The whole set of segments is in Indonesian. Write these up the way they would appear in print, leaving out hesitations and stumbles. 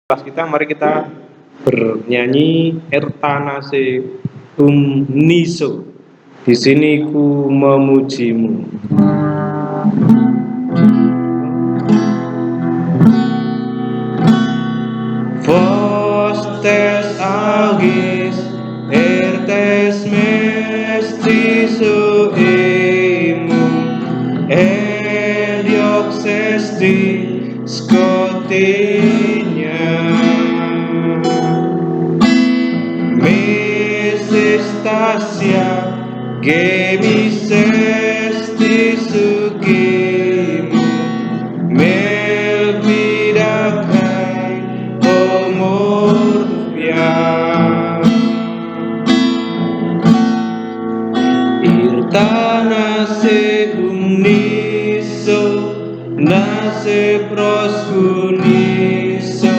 kelas kita, mari kita bernyanyi Ertanase Niso. Di sini ku memujimu. Vostes augis ertes mestizo emum elioxesti scotinia mesestasia gemis esti sugimu melpidakai omorfia irtanase umniso nase proskuniso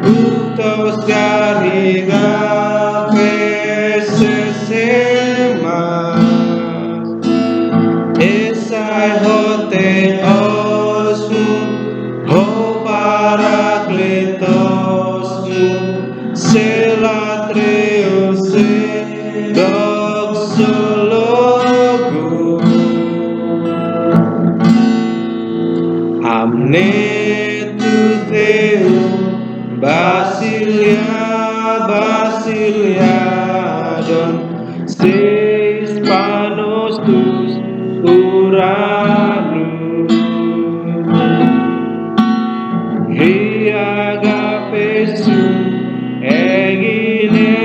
utos gariga pesesemas esai hote osmu ho parakletosmu selatreose doxologu amne tu theo basilia don seis panos tus uranus riagapesu egine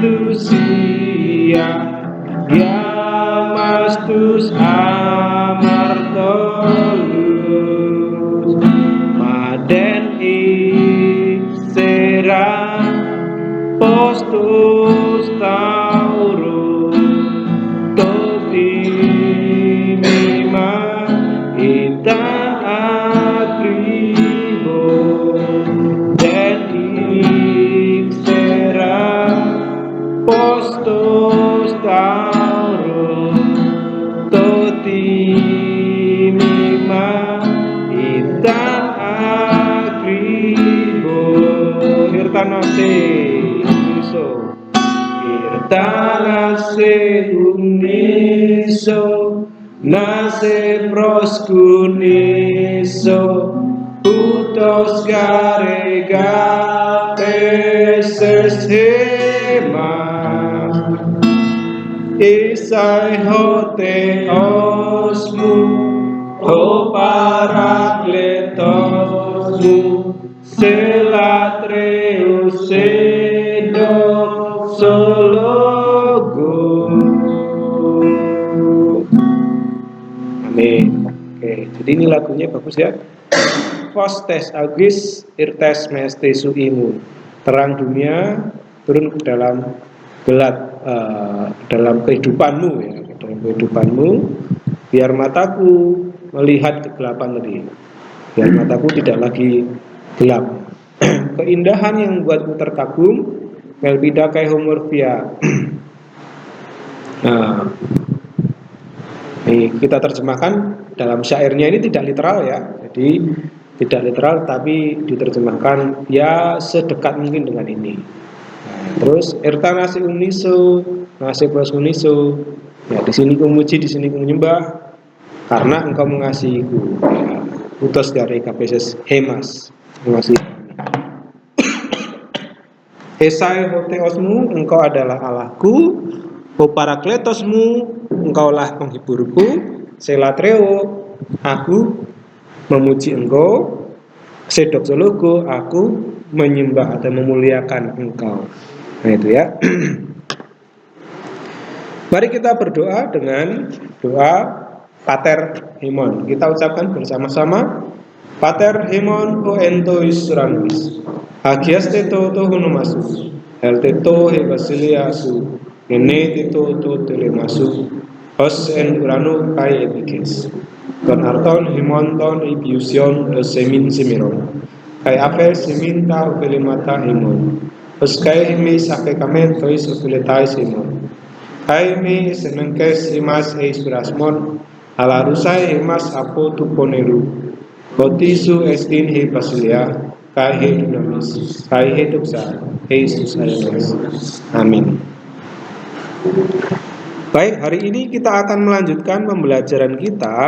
tusia yamastus amartolus maden ixera postus taurus topimima itan akribo den ixera postus taurus totimima itan akribo irtanase uniso irtanase uniso nase proskuniso utos garega pesesemas isai hote osmu ho parakletosmu selatreuse doxologu. Amin. Oke, jadi ini lagunya bagus ya. Vostes augis irtes meste suimu. Terang dunia turun ke dalam gelap dalam kehidupanmu ya, dalam kehidupanmu, biar mataku melihat kegelapan tadi, biar mataku tidak lagi gelap. Keindahan yang membuatku terkagum, melpidakai homorfia. Nah, ini kita terjemahkan dalam syairnya, ini tidak literal ya, jadi tidak literal tapi diterjemahkan ya sedekat mungkin dengan ini. Terus ertanase uniso nase proskuniso ya, di sini ku muji, di sini ku menyembah karena engkau mengasihiku ya. Utos dari kapeses hemas mengasihi. Esai hoteosmu, engkau adalah Allahku, ho parakletosmu, engkaulah penghiburku, selatreo, aku memuji engkau, sedoxologo, aku menyembah atau memuliakan engkau. Nah itu ya. Mari kita berdoa dengan doa Pater Hemon. Kita ucapkan bersama-sama. Pater Hemon o entois ranvis, agias teto to hunumasu, el teto he basiliasu, ene teto to telemasu, os en urano kai epikes, con arton Hemon ton ibiusion o semin semiron, kai afe semin ta uvelemata Hemon, os kai me sapekamen tois uveletais Hemon, kai me semenkes imas eisbrasmon, ala rusai emas apo tu poneru, Botisu estin he basilia, kai he dunamis, kai he doksa, Yesus Hayat. Amin. Baik, hari ini kita akan melanjutkan pembelajaran kita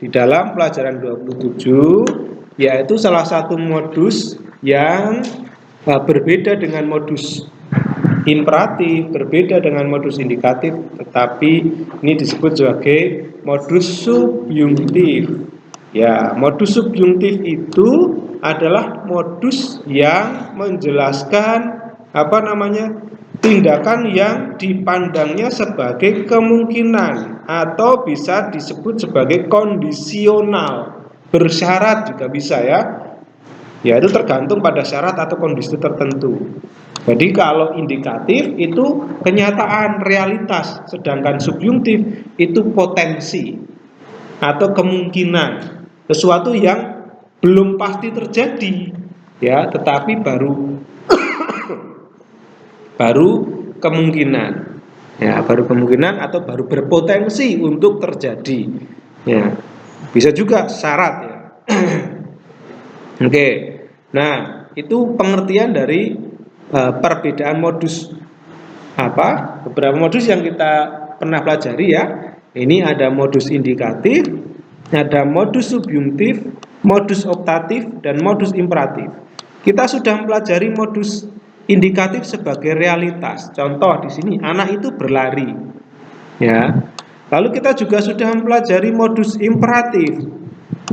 di dalam pelajaran 27, yaitu salah satu modus yang berbeda dengan modus imperatif, berbeda dengan modus indikatif, tetapi ini disebut sebagai modus subjungtif. Ya, modus subjungtif itu adalah modus yang menjelaskan tindakan yang dipandangnya sebagai kemungkinan atau bisa disebut sebagai kondisional, bersyarat juga bisa ya. Ya, itu tergantung pada syarat atau kondisi tertentu. Jadi kalau indikatif itu kenyataan, realitas, sedangkan subjungtif itu potensi atau kemungkinan, sesuatu yang belum pasti terjadi, ya, tetapi baru kemungkinan, ya, baru kemungkinan atau baru berpotensi untuk terjadi, ya, bisa juga syarat, ya. Oke, nah itu pengertian dari perbedaan modus. Beberapa modus yang kita pernah pelajari ya. Ini ada modus indikatif, ada modus subjungtif, modus optatif, dan modus imperatif. Kita sudah mempelajari modus indikatif sebagai realitas. Contoh di sini, anak itu berlari. Ya. Lalu kita juga sudah mempelajari modus imperatif.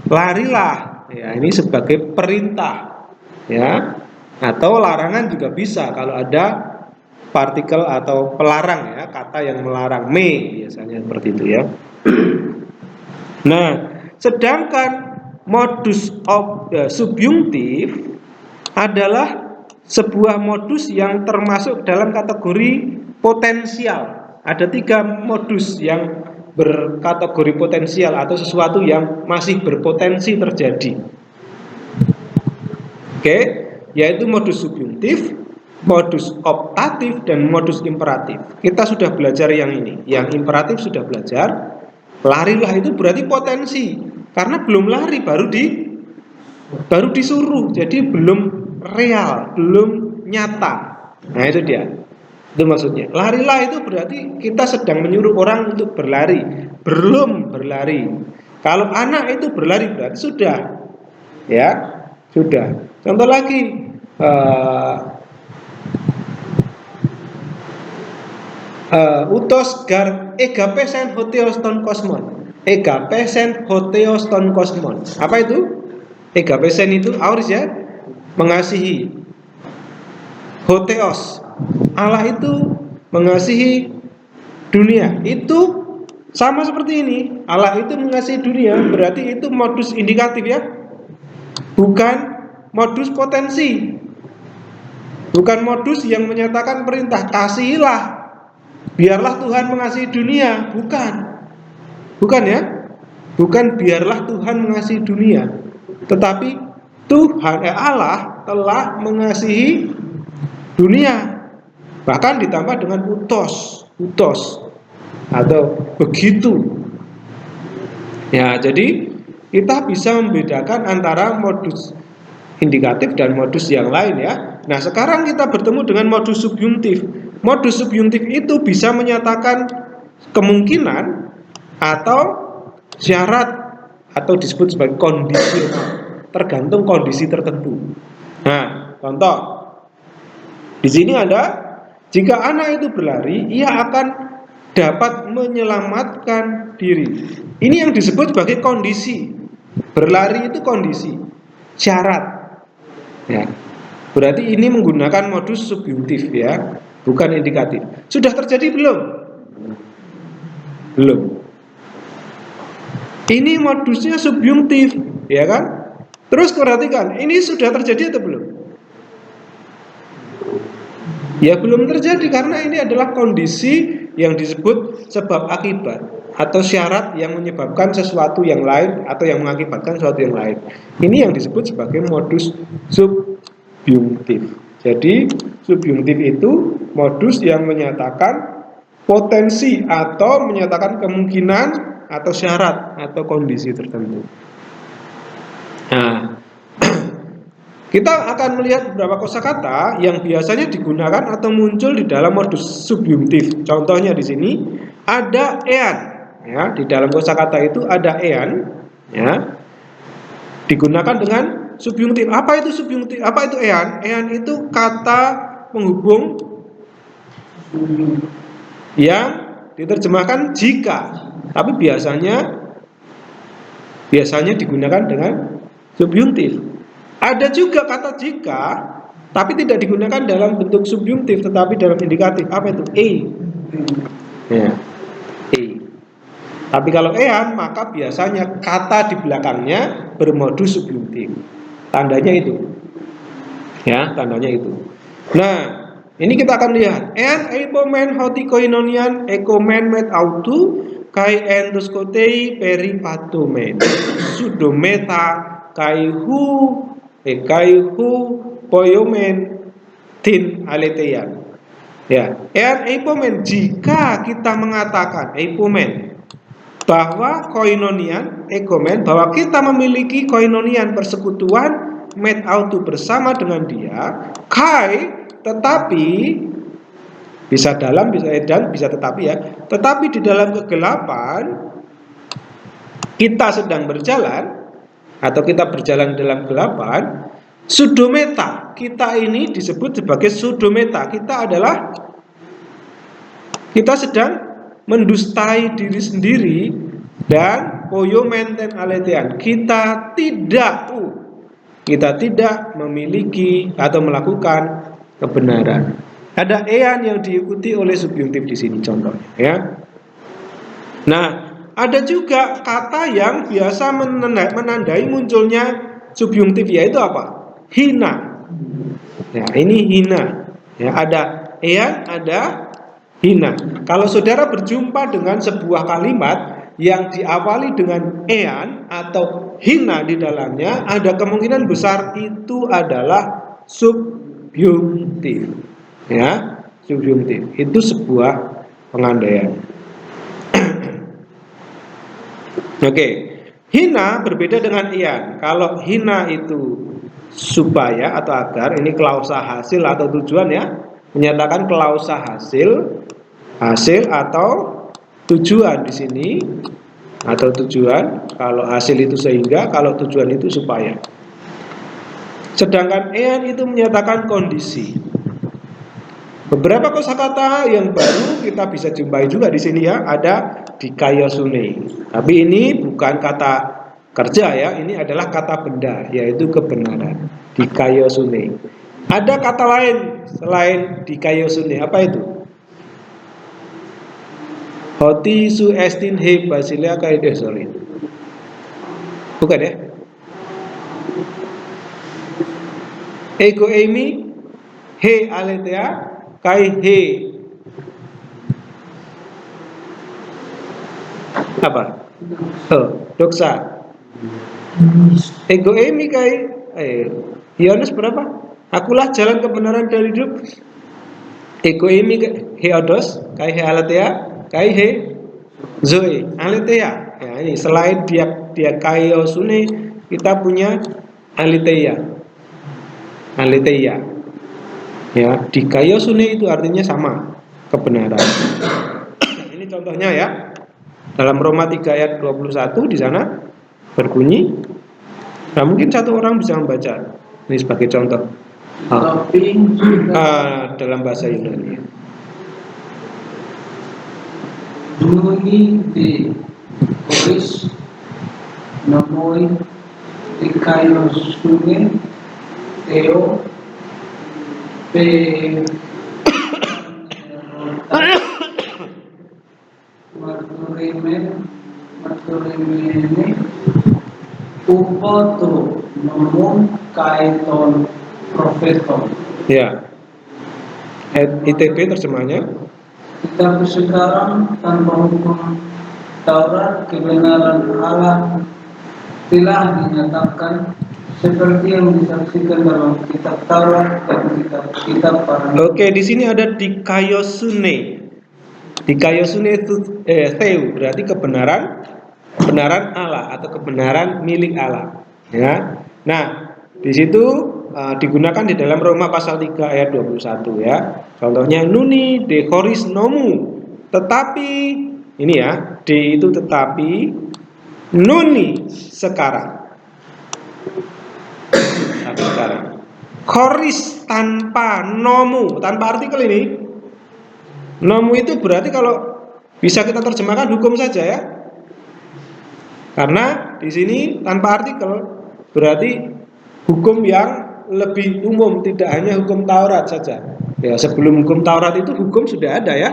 Larilah. Ya, ini sebagai perintah. Ya. Atau larangan juga bisa kalau ada partikel atau pelarang, ya, kata yang melarang, biasanya seperti itu ya. Nah, sedangkan modus subjungtif adalah sebuah modus yang termasuk dalam kategori potensial. Ada 3 modus yang berkategori potensial atau sesuatu yang masih berpotensi terjadi. Oke, yaitu modus subjungtif, modus optatif, dan modus imperatif. Kita sudah belajar yang ini. Yang imperatif sudah belajar. Larilah itu berarti potensi, karena belum lari, baru disuruh, jadi belum real, belum nyata. Nah itu dia, itu maksudnya. Larilah itu berarti kita sedang menyuruh orang untuk berlari, belum berlari. Kalau anak itu berlari berarti sudah, ya, sudah. Contoh lagi, utos gar egapesen hoteoston kosmon. Egapesen hoteoston kosmon. Apa itu? Egapesen itu auris ya, mengasihi. Hoteos, Allah itu mengasihi dunia. Itu sama seperti ini. Allah itu mengasihi dunia, berarti itu modus indikatif ya. Bukan modus potensi. Bukan modus yang menyatakan perintah, kasihilah, biarlah Tuhan mengasihi dunia. Bukan ya. Bukan biarlah Tuhan mengasihi dunia, tetapi Tuhan Allah telah mengasihi dunia. Bahkan ditambah dengan utos atau begitu. Ya, jadi kita bisa membedakan antara modus indikatif dan modus yang lain ya. Nah, sekarang kita bertemu dengan modus subjungtif. Modus subjungtif itu bisa menyatakan kemungkinan atau syarat atau disebut sebagai kondisional, tergantung kondisi tertentu. Nah, contoh di sini ada, jika anak itu berlari, ia akan dapat menyelamatkan diri. Ini yang disebut sebagai kondisi. Berlari itu kondisi, syarat. Ya, berarti ini menggunakan modus subjungtif ya, bukan indikatif. Sudah terjadi belum? Belum. Ini modusnya subjungtif, ya kan? Terus perhatikan, ini sudah terjadi atau belum? Ya belum terjadi, karena ini adalah kondisi yang disebut sebab akibat atau syarat yang menyebabkan sesuatu yang lain atau yang mengakibatkan sesuatu yang lain. Ini yang disebut sebagai modus subjungtif. Jadi subjungtif itu modus yang menyatakan potensi atau menyatakan kemungkinan atau syarat atau kondisi tertentu. Nah, Kita akan melihat beberapa kosakata yang biasanya digunakan atau muncul di dalam modus subjuntif. Contohnya di sini ada ean, ya, di dalam kosakata itu ada ean, ya, digunakan dengan subjuntif. Apa itu subjuntif? Apa itu ean? Ean itu kata penghubung yang diterjemahkan jika, tapi biasanya digunakan dengan subjuntif. Ada juga kata jika, tapi tidak digunakan dalam bentuk subjuntif, tetapi dalam indikatif. Apa itu? Ya, Tapi kalau ean, maka biasanya kata di belakangnya bermodus subjuntif. Tandanya itu. Ya, tandanya itu. Nah, ini kita akan lihat. En eipomen hoti koinonian ekomen met autu kai entoskotei peripatomen. Sudometa kaihu poyomen tin aletean. Ya, eipomen, jika kita mengatakan eipomen bahwa koinonian ekomen, bahwa kita memiliki koinonian persekutuan met auto bersama dengan dia, kai, tetapi bisa dalam, bisa edan, bisa tetapi, ya, tetapi di dalam kegelapan kita sedang berjalan atau kita berjalan dalam kegelapan, sudometa, kita ini disebut sebagai sudometa. Kita sedang mendustai diri sendiri, dan poyo menten aletean, kita tidak memiliki atau melakukan kebenaran. Ada ean yang diikuti oleh subjuntif di sini contohnya, ya. Nah, ada juga kata yang biasa menandai munculnya subjuntif, yaitu apa? Hina. Ya, ini hina. Ya, ada ean, ada hina. Kalau saudara berjumpa dengan sebuah kalimat yang diawali dengan ean atau hina di dalamnya, ada kemungkinan besar itu adalah subjuntif. Ya, subjuntif. Itu sebuah pengandaian. Oke. Hina berbeda dengan ean. Kalau hina itu supaya atau agar, ini klausa hasil atau tujuan, ya. Menyatakan klausa hasil atau tujuan di sini, atau tujuan. Kalau hasil itu sehingga, kalau tujuan itu supaya. Sedangkan ean itu menyatakan kondisi. Beberapa kosakata yang baru kita bisa jumpai juga di sini, ya. Ada dikayosune. Tapi ini bukan kata kerja, ya. Ini adalah kata benda, yaitu kebenaran. Dikayosune. Ada kata lain selain dikayosune. Apa itu? Hoti su estin he basilia kaide, sorry. Bukan, ya? Ego emi he aletea kai he apa? Doksa. Ego emi kai Yohanes berapa? Akulah jalan kebenaran dan hidup. Ego emi he odos kai he aletea kai he zoe aletea. Ya, ini selain dia kaiosune, kita punya aletea. Ya, dikayosune itu artinya sama, kebenaran. Ini contohnya, ya. Dalam Roma 3 ayat 21 di sana berbunyi. Nah, mungkin satu orang bisa membaca. Ini sebagai contoh. Dalam bahasa Yunani. Duni de Oris Namoi Dikayosune Theo Pe Maturemene Upoto Nomon Kaiton Profeton. Ya. ITB terjemahnya. Tetapi sekarang tanpa hukum Taurat, kebenaran Allah telah dinyatakan seperti yang disaksikan dalam kitab Taurat dan kitab para nabi. Oke, di sini ada dikayosune. Dikayosune itu theo, berarti kebenaran Allah atau kebenaran milik Allah, ya. Nah, di situ digunakan di dalam Roma pasal 3 ayat 21 ya. Contohnya nuni de horis nomu. Tetapi ini ya, de itu tetapi, nuni sekarang. Tapi sekarang. Horis tanpa nomu, tanpa artikel ini. Nomu itu berarti kalau bisa kita terjemahkan hukum saja ya. Karena di sini tanpa artikel berarti hukum yang lebih umum, tidak hanya hukum Taurat saja. Ya, sebelum hukum Taurat itu hukum sudah ada ya.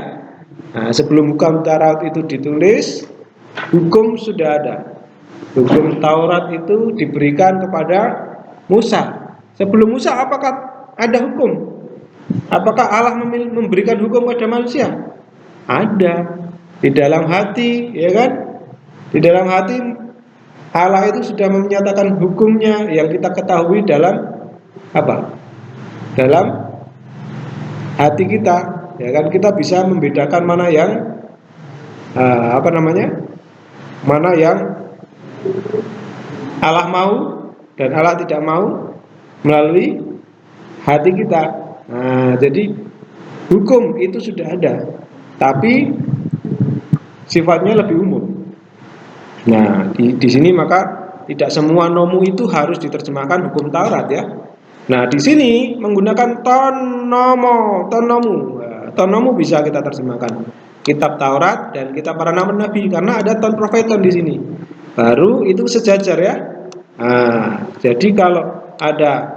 Nah, sebelum hukum Taurat itu ditulis, hukum sudah ada. Hukum Taurat itu diberikan kepada Musa. Sebelum Musa apakah ada hukum? Apakah Allah memberikan hukum kepada manusia? Ada. Di dalam hati, ya kan? Di dalam hati Allah itu sudah menyatakan hukumnya yang kita ketahui dalam apa? Dalam hati kita, ya kan? Kita bisa membedakan mana yang mana yang Allah mau dan Allah tidak mau melalui hati kita. Nah, jadi hukum itu sudah ada, tapi sifatnya lebih umum. Nah, di sini maka tidak semua nomu itu harus diterjemahkan hukum Taurat ya. Nah, di sini menggunakan tonomu. Nah, tonomu bisa kita terjemahkan kitab Taurat dan kitab para nabi karena ada ton profeton di sini. Baru itu sejajar ya. Nah, jadi kalau ada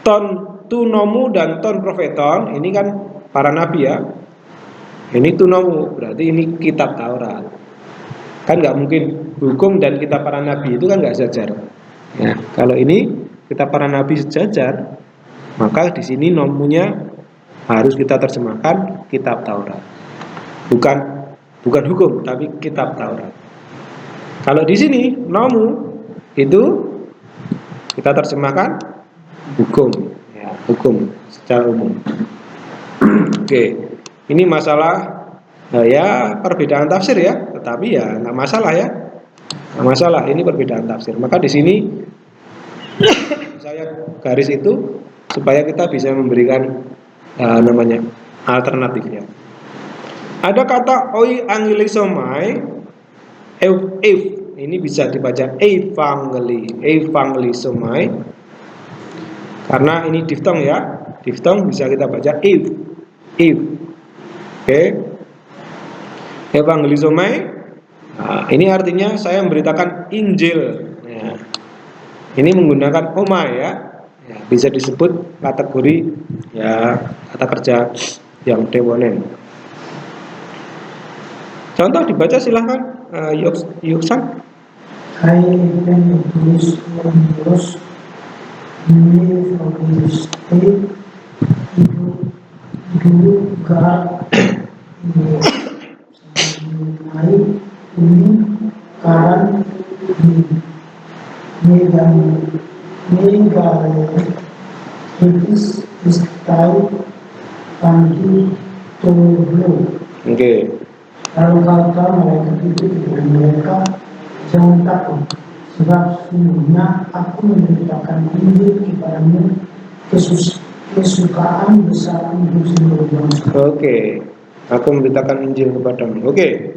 ton tunomu dan ton profeton, ini kan para nabi ya. Ini tunomu, berarti ini kitab Taurat. Kan nggak mungkin hukum dan kitab para nabi itu kan nggak sejajar. Ya, kalau ini kitab para nabi sejajar, maka di sini nomunya harus kita terjemahkan kitab Taurat. Bukan hukum, tapi kitab Taurat. Kalau di sini nomu itu kita terjemahkan hukum, ya, hukum secara umum. Oke, ini masalah ya perbedaan tafsir ya, tetapi ya nggak masalah ya, nggak masalah. Ini perbedaan tafsir. Maka di sini saya garis itu supaya kita bisa memberikan namanya alternatifnya. Ada kata oi angelisomai, if ini bisa dibaca evangelisomai karena ini diftong ya, diftong bisa kita baca if. Oke. Evangelisomai, nah, ini artinya saya memberitakan Injil. Ya. Ini menggunakan oma ya. Ya, bisa disebut kategori ya kata kerja yang dewonen. Contoh dibaca silahkan, Yuksan. Hai dan tulis ini fokus itu God hari ini karan negara istai panggil tolo. Oke. Lalu kata mereka itu dengan mereka jangan takut, sebab sesungguhnya aku memberitakan Injil kepadamu kesukaan besar untuk seluruh bangsa. Oke. Aku memberitakan Injil kepadamu. Oke.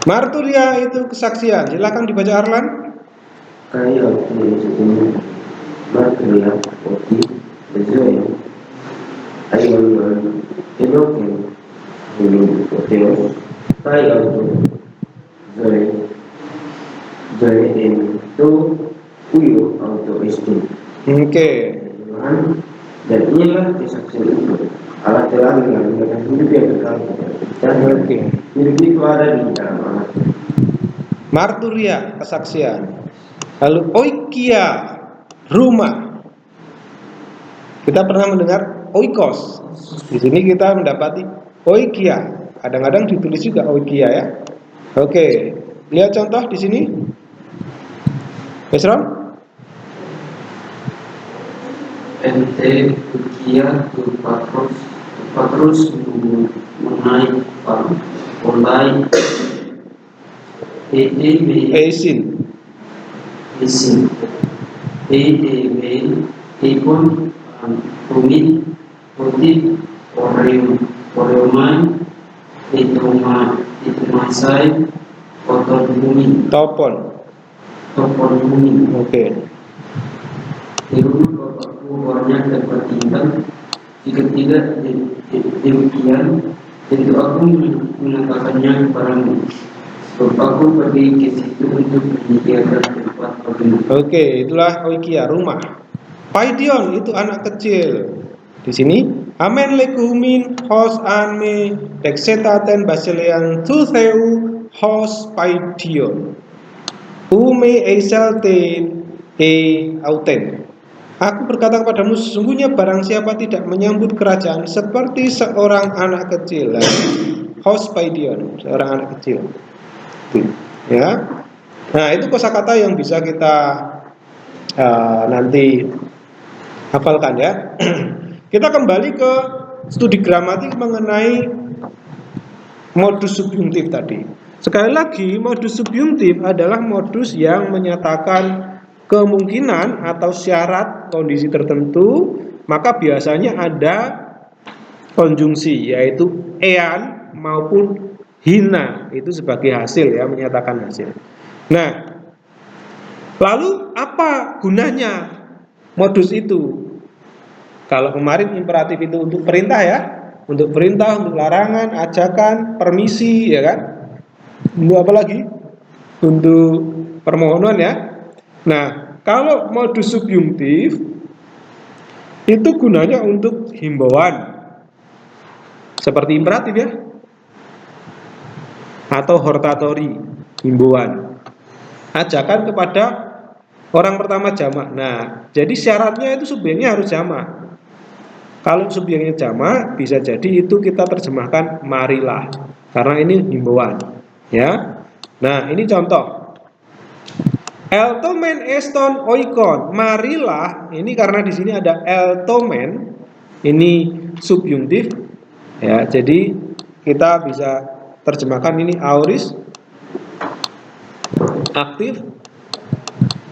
Marturia itu kesaksian. Silakan dibaca Arlan. Kayak ini Marturia Oti Israel Ayman Enoken ini Oteo Kayak Zoe itu Uyo Auto Istu. Oke. Dan inilah kesaksian itu. Allah telah mengaruniakan hidup yang kekal dan hidup itu ada di dalam Allah. Marturia kesaksian. Lalu oikia rumah. Kita pernah mendengar oikos. Di sini kita mendapati oikia. Kadang-kadang ditulis juga oikia ya. Oke. Lihat contoh di sini. Besron? Ente ukia tu patrus mengenai online Eisin. EDB ipun tumit putih oreomai itu masai kotor bumi Topon. bumi. Oke. Di rumah bapakku banyak dapat tinggal. Jika tidak demikian, tentu aku mengatakannya kepadamu. Sebab aku pergi ke situ untuk menyediakan tempat bagimu. Oke, itulah oikia, rumah. Paidion itu anak kecil. Di sini amen lekumin hos anme dexetaten basilean tutheu hos paidion. Ume eiselten auten. Aku berkata kepadamu, sesungguhnya barang siapa tidak menyambut kerajaan seperti seorang anak kecil, hos paidion, seorang anak kecil. Ya. Nah, itu kosakata yang bisa kita nanti hafalkan ya. Kita kembali ke studi gramatik mengenai modus subjuntif tadi. Sekali lagi, modus subjuntif adalah modus yang menyatakan kemungkinan atau syarat kondisi tertentu, maka biasanya ada konjungsi, yaitu ean maupun hina, itu sebagai hasil ya, menyatakan hasil. Nah, lalu apa gunanya modus itu? Kalau kemarin imperatif itu untuk perintah ya, untuk perintah, untuk larangan, ajakan, permisi ya kan. Untuk apa lagi? Untuk permohonan ya. Nah, kalau modus subjuntif itu gunanya untuk himbauan. Seperti imperatif ya. Atau hortatori, himbauan. Ajakan kepada orang pertama jamak. Nah, jadi syaratnya itu subjeknya harus jamak. Kalau subjeknya jamak, bisa jadi itu kita terjemahkan marilah, karena ini himbauan, ya. Nah, ini contoh. Eltomen eston oikon, marilah. Ini karena di sini ada eltomen, ini subjuntif, ya. Jadi kita bisa terjemahkan ini aorist aktif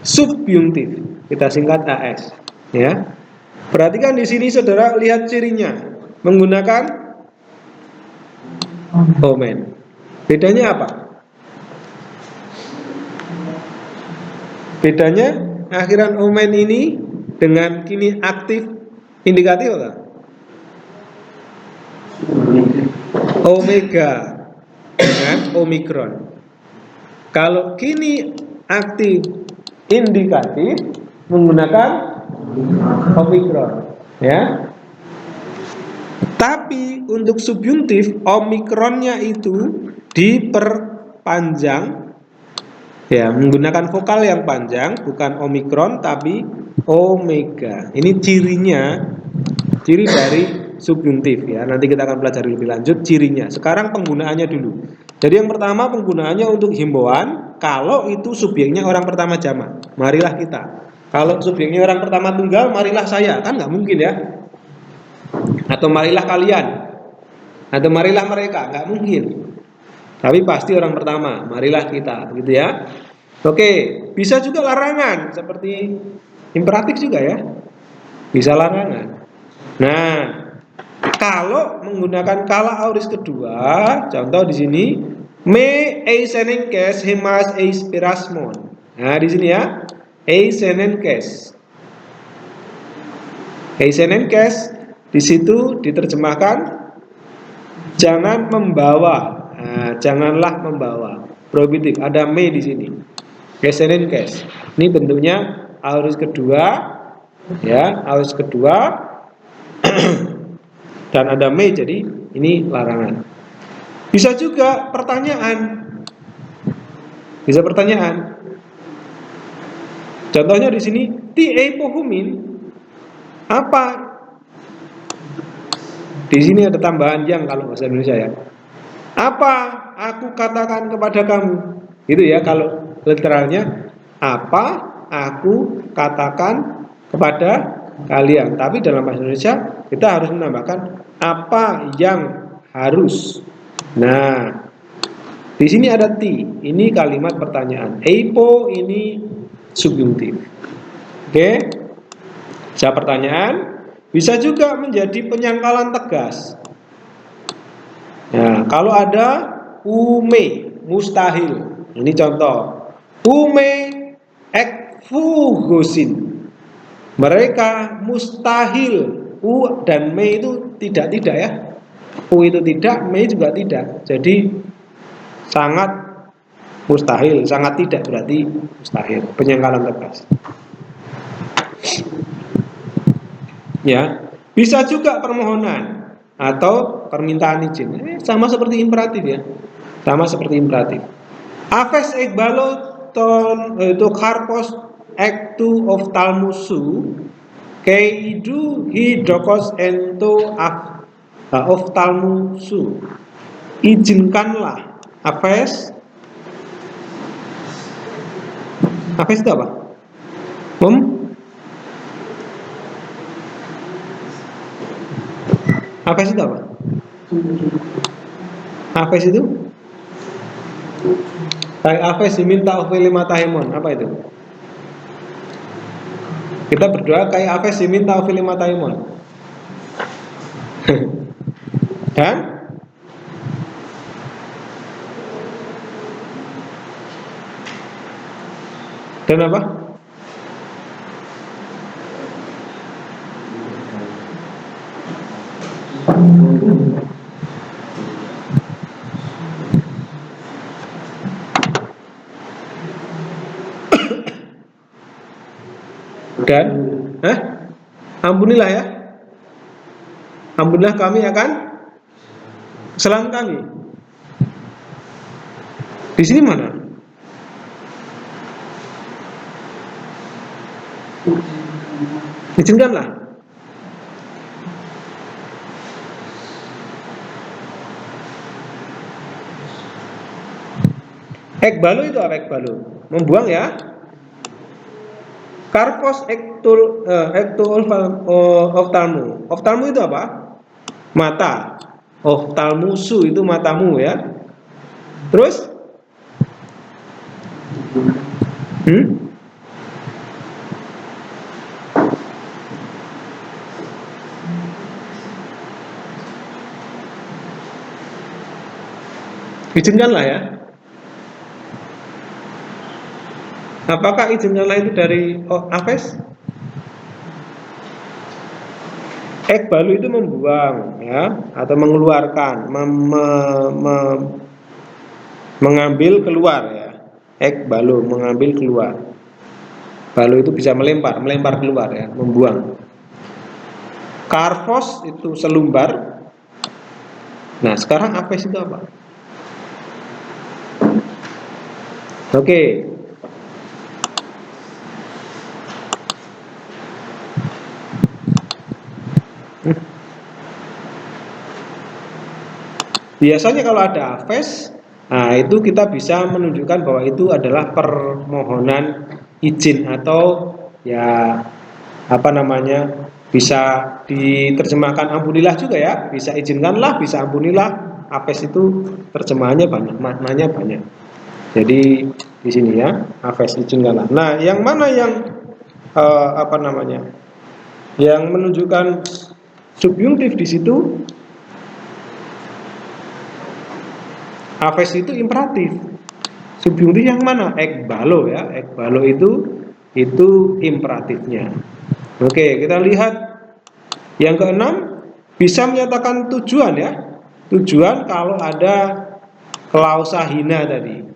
subjuntif, kita singkat AS, ya. Perhatikan di sini saudara, lihat cirinya menggunakan omen. Bedanya apa? Bedanya akhiran omen ini dengan kini aktif indikatif apa? Omega dengan omikron. Kalau kini aktif indikatif menggunakan omikron, ya. Tapi untuk subjuntif omikronnya itu diperpanjang, ya, menggunakan vokal yang panjang, bukan omikron tapi omega. Ini cirinya, ciri dari subjuntif ya. Nanti kita akan pelajari lebih lanjut cirinya. Sekarang penggunaannya dulu. Jadi yang pertama penggunaannya untuk himbauan kalau itu subjeknya orang pertama jamak. Marilah kita. Kalau subjeknya orang pertama tunggal, marilah saya, kan nggak mungkin ya. Atau marilah kalian, atau marilah mereka, nggak mungkin. Tapi pasti orang pertama, marilah kita, gitu ya. Oke, bisa juga larangan seperti imperatif juga ya. Bisa larangan. Nah, kalau menggunakan kala aorist kedua, contoh di sini, me eisenenkes hemas eispirasmon. Nah, di sini ya. Eisenenkes di situ diterjemahkan jangan membawa. Nah, janganlah membawa. Prohibitif. Ada me di sini. Eisenenkes. Ini bentuknya aorist kedua, ya, aorist kedua, dan ada me, jadi ini larangan. Bisa juga pertanyaan. Bisa pertanyaan. Contohnya di sini ti epohumin apa? Di sini ada tambahan yang kalau bahasa Indonesia ya. Apa aku katakan kepada kamu? Gitu ya kalau literalnya, apa aku katakan kepada kalian. Tapi dalam bahasa Indonesia kita harus menambahkan apa yang harus. Nah, di sini ada ti. Ini kalimat pertanyaan. Epo ini subjuntif. Oke. Jawab pertanyaan. Bisa juga menjadi penyangkalan tegas. Nah, kalau ada ume, mustahil. Ini contoh. Ume ekfugosin. Mereka mustahil. U dan me itu tidak ya. U itu tidak, me juga tidak. Jadi sangat mustahil, sangat tidak berarti mustahil. Penyangkalan tegas. Ya, bisa juga permohonan atau permintaan izin. Sama seperti imperatif ya. Sama seperti imperatif. Aves ekbaloton itu karpos ektu oftalmusu keidu hidokos ento oftalmusu. Izinkanlah Aves itu apa? Aves itu apa? Aves itu? Aves diminta ofili matahimon. Apa itu? Kita berdoa kayak Aves diminta ofili matahimon. Dan apa? Dan ampunilah ya. Ampunilah kami akan kesalahan kami. Di sini mana? Izinkanlah. Ekbalu itu apa ekbalu? Membuang ya. Karpos ektul oftalmu. Oftalmu itu apa? Mata. Oftalmusu itu matamu ya. Terus? Izinkanlah ya. Apakah izinkanlah itu dari Aves? Ekbalu itu membuang ya, atau mengeluarkan, mengambil keluar ya. Ekbalu mengambil keluar. Balu itu bisa melempar keluar ya, membuang. Karpos itu selumbar. Nah, sekarang Aves itu apa? Oke. Biasanya kalau ada Aves, nah itu kita bisa menunjukkan bahwa itu adalah permohonan izin atau ya apa namanya, bisa diterjemahkan ampunilah juga ya, bisa izinkanlah, bisa ampunilah. Aves itu terjemahannya banyak, maknanya banyak. Jadi di sini ya, Aves izinkanlah. Nah, yang mana yang apa namanya, yang menunjukkan subjungtif di situ? Aves itu imperatif. Subjungtif yang mana? Ekbalo ya. Ekbalo itu imperatifnya. Oke, kita lihat yang keenam, bisa menyatakan tujuan ya. Tujuan kalau ada klausa hina tadi.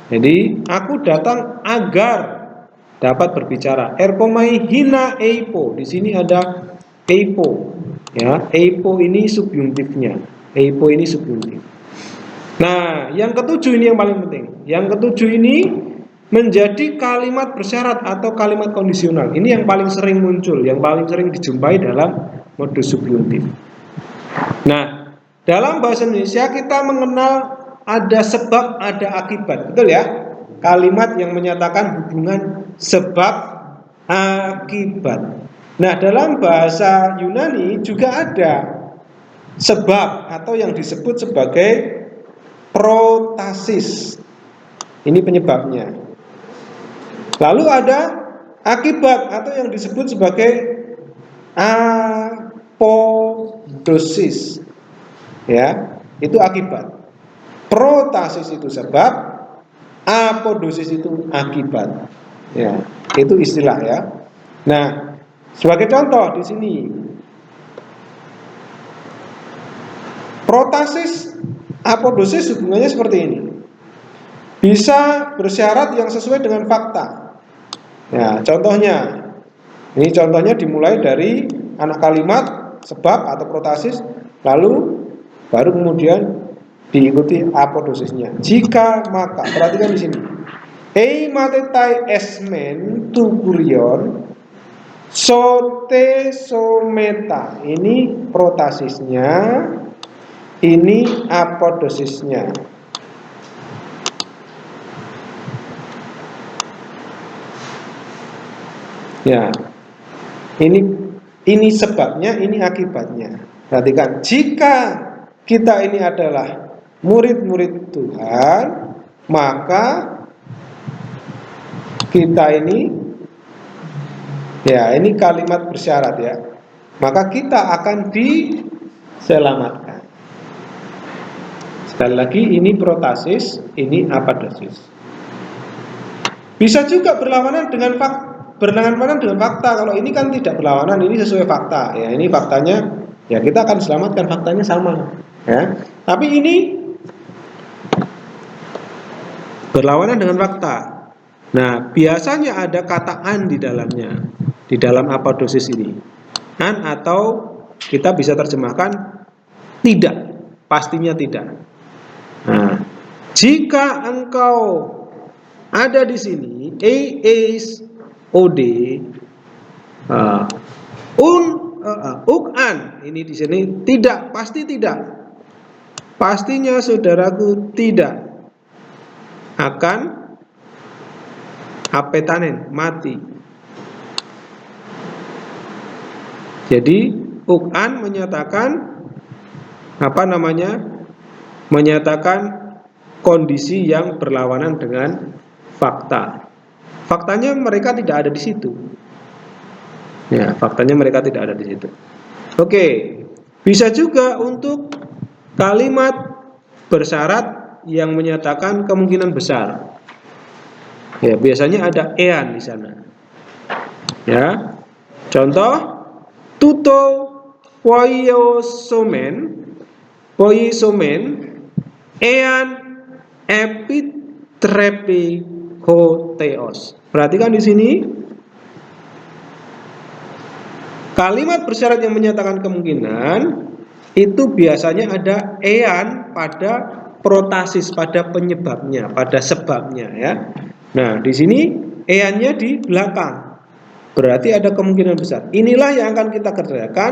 Jadi aku datang agar dapat berbicara. Erkomai hina eipo. Di sini ada eipo ya. Eipo ini subjungtifnya. Eipo ini subjungtif. Nah, yang ketujuh ini yang paling penting. Yang ketujuh ini menjadi kalimat bersyarat atau kalimat kondisional. Ini yang paling sering muncul, yang paling sering dijumpai dalam modus subjuntif. Nah, dalam bahasa Indonesia kita mengenal ada sebab, ada akibat. Betul ya? Kalimat yang menyatakan hubungan sebab akibat. Nah, dalam bahasa Yunani juga ada sebab atau yang disebut sebagai protasis. Ini penyebabnya. Lalu ada akibat atau yang disebut sebagai apodosis. Ya, itu akibat. Protasis itu sebab, apodosis itu akibat. Ya, itu istilah ya. Nah, sebagai contoh di sini, protasis, apodosis hubungannya seperti ini. Bisa bersyarat yang sesuai dengan fakta. Ya, contohnya, ini contohnya dimulai dari anak kalimat sebab atau protasis, lalu baru kemudian diikuti apodosisnya. Jika maka, perhatikan di sini. Matetai esmen tu kurion sote someta. Ini protasisnya, ini apodosisnya. Ya, ini sebabnya, ini akibatnya. Perhatikan, jika kita ini adalah murid-murid Tuhan, maka kita ini, ya ini kalimat bersyarat ya, maka kita akan diselamatkan. Sekali lagi, ini protasis, ini apodosis. Bisa juga berlawanan dengan fakta. Kalau ini kan tidak berlawanan, ini sesuai fakta. Ya, ini faktanya, ya kita akan selamatkan, faktanya sama. Ya, tapi ini berlawanan dengan fakta. Nah, biasanya ada kata an di dalamnya, di dalam apodosis ini. An atau kita bisa terjemahkan tidak, pastinya tidak. Nah, jika engkau ada di sini, is od, ukan, ini di sini tidak, pasti tidak. Pastinya saudaraku tidak akan apetanen, mati. Jadi ukan menyatakan menyatakan kondisi yang berlawanan dengan fakta. Faktanya mereka tidak ada di situ. Ya, faktanya mereka tidak ada di situ. Oke, bisa juga untuk kalimat bersyarat yang menyatakan kemungkinan besar. Ya, biasanya ada ean di sana. Ya, contoh tuto poiosomen ean epitrepi hoteos. Perhatikan di sini, kalimat bersyarat yang menyatakan kemungkinan itu biasanya ada ean pada protasis, pada penyebabnya, pada sebabnya ya. Nah, di sini eannya di belakang. Berarti ada kemungkinan besar. Inilah yang akan kita kerjakan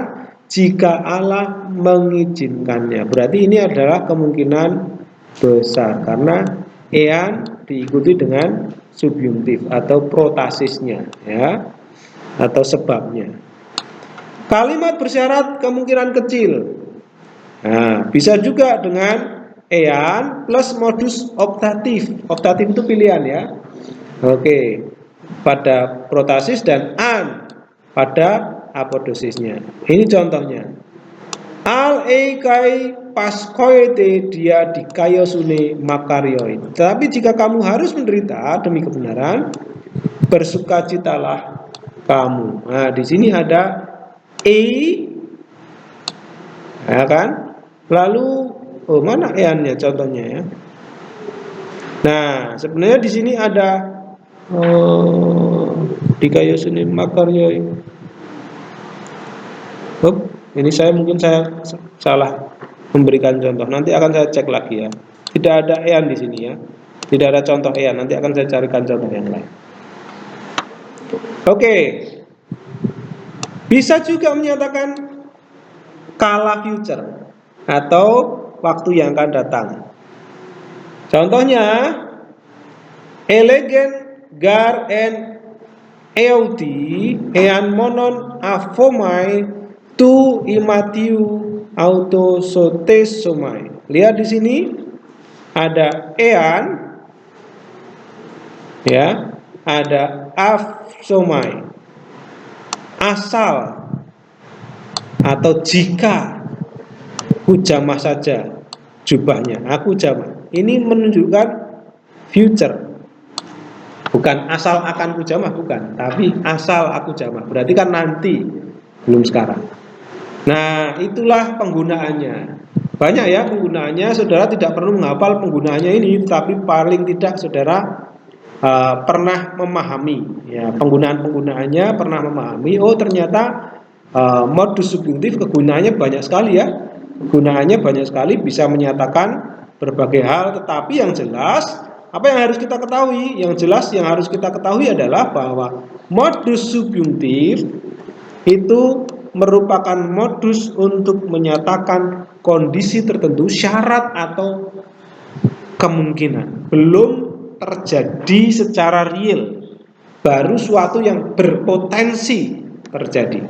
jika Allah mengizinkannya. Berarti ini adalah kemungkinan besar karena ean diikuti dengan subjuntif atau protasisnya ya, atau sebabnya. Kalimat bersyarat kemungkinan kecil. Nah, bisa juga dengan ean plus modus optatif. Optatif itu pilihan ya. Oke, pada protasis dan an pada apodosisnya. Ini contohnya. Al eikai paskoete dia dikayosune makarioin. Tapi jika kamu harus menderita demi kebenaran, bersukacitalah kamu. Nah, di sini ada ya kan? Lalu mana eannya contohnya ya? Nah, sebenarnya di sini ada dikayosune makarioin. Ini mungkin saya salah memberikan contoh. Nanti akan saya cek lagi ya. Tidak ada ean di sini ya. Tidak ada contoh ean. Nanti akan saya carikan contoh yang lain. Oke. Bisa juga menyatakan kala future atau waktu yang akan datang. Contohnya elegen gar en eudi ean monon afomai tu imatiu auto sotes somai. Lihat di sini ada ean ya, ada af somai, asal atau jika ku jamah saja jubahnya, aku jamah. Ini menunjukkan future. Bukan asal akan ku jamah, bukan, tapi asal aku jamah. Berarti kan nanti, belum sekarang. Nah, itulah penggunaannya. Banyak ya penggunaannya, saudara tidak perlu menghafal penggunaannya ini, tapi paling tidak saudara pernah memahami ya, penggunaan-penggunaannya, pernah memahami. Oh, ternyata modus subjuntif kegunaannya banyak sekali ya. Kegunaannya banyak sekali, bisa menyatakan berbagai hal. Tetapi yang jelas, apa yang harus kita ketahui? Yang jelas yang harus kita ketahui adalah bahwa modus subjuntif itu merupakan modus untuk menyatakan kondisi tertentu, syarat atau kemungkinan belum terjadi secara real, baru suatu yang berpotensi terjadi.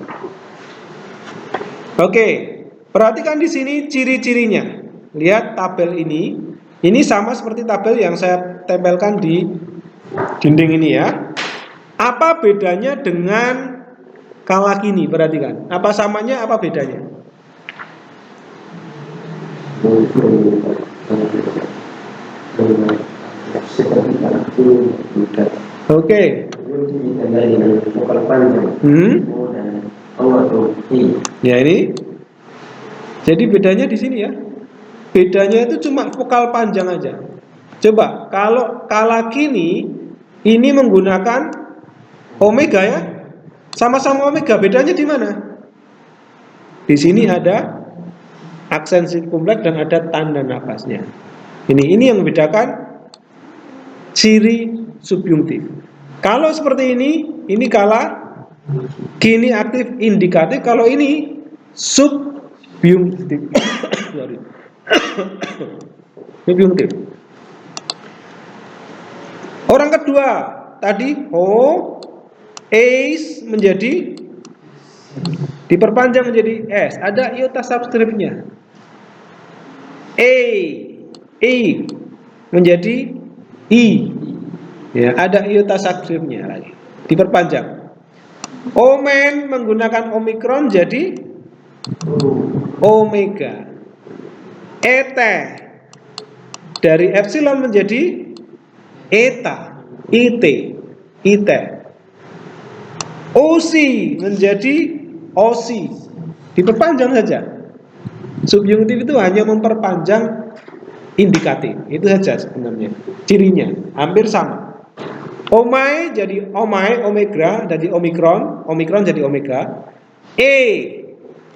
Oke, perhatikan di sini ciri-cirinya. Lihat tabel ini. Ini sama seperti tabel yang saya tempelkan di dinding ini ya. Apa bedanya dengan kala kini? Perhatikan. Apa samanya, apa bedanya? Oke. Ya ini. Jadi bedanya di sini ya. Bedanya itu cuma vokal panjang aja. Coba kalau kala kini ini menggunakan omega ya. Sama-sama omega, bedanya di mana? Di sini ada aksen sirkumfleks dan ada tanda nafasnya. Ini yang membedakan ciri subjuntif. Kalau seperti ini kala kini aktif indikatif. Kalau ini subjuntif. Sorry. Subjuntif. Orang kedua tadi is menjadi diperpanjang menjadi s, ada iota subskripnya. E menjadi i, ya, ada iota subskripnya lagi, diperpanjang. Omen menggunakan omikron jadi omega. Et dari epsilon menjadi eta, it. OC menjadi OC, diperpanjang saja. Subjuntif itu hanya memperpanjang indikatif, itu saja sebenarnya. Cirinya hampir sama. Omai jadi omai, omega jadi omikron, omikron jadi omega.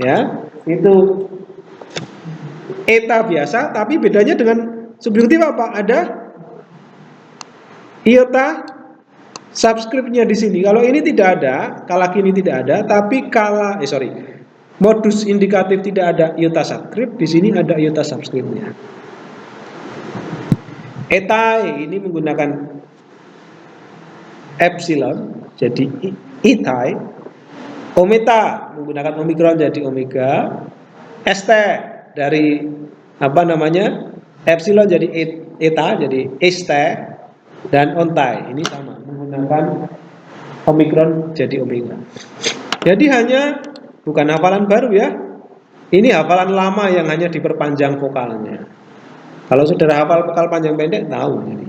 Ya, itu eta biasa, tapi bedanya dengan subjuntif apa? Ada iota subskripnya di sini. Kalau ini tidak ada, kala kini tidak ada, tapi modus indikatif tidak ada iota subskrip, di sini ada iota subskripnya. Etai ini menggunakan epsilon jadi itai. Ometa menggunakan omikron jadi omega. St dari epsilon jadi eta jadi este, dan ontai ini sama menggunakan omikron jadi omega. Jadi hanya bukan hafalan baru ya, ini hafalan lama yang hanya diperpanjang vokalnya. Kalau saudara hafal vokal panjang pendek tahu ini.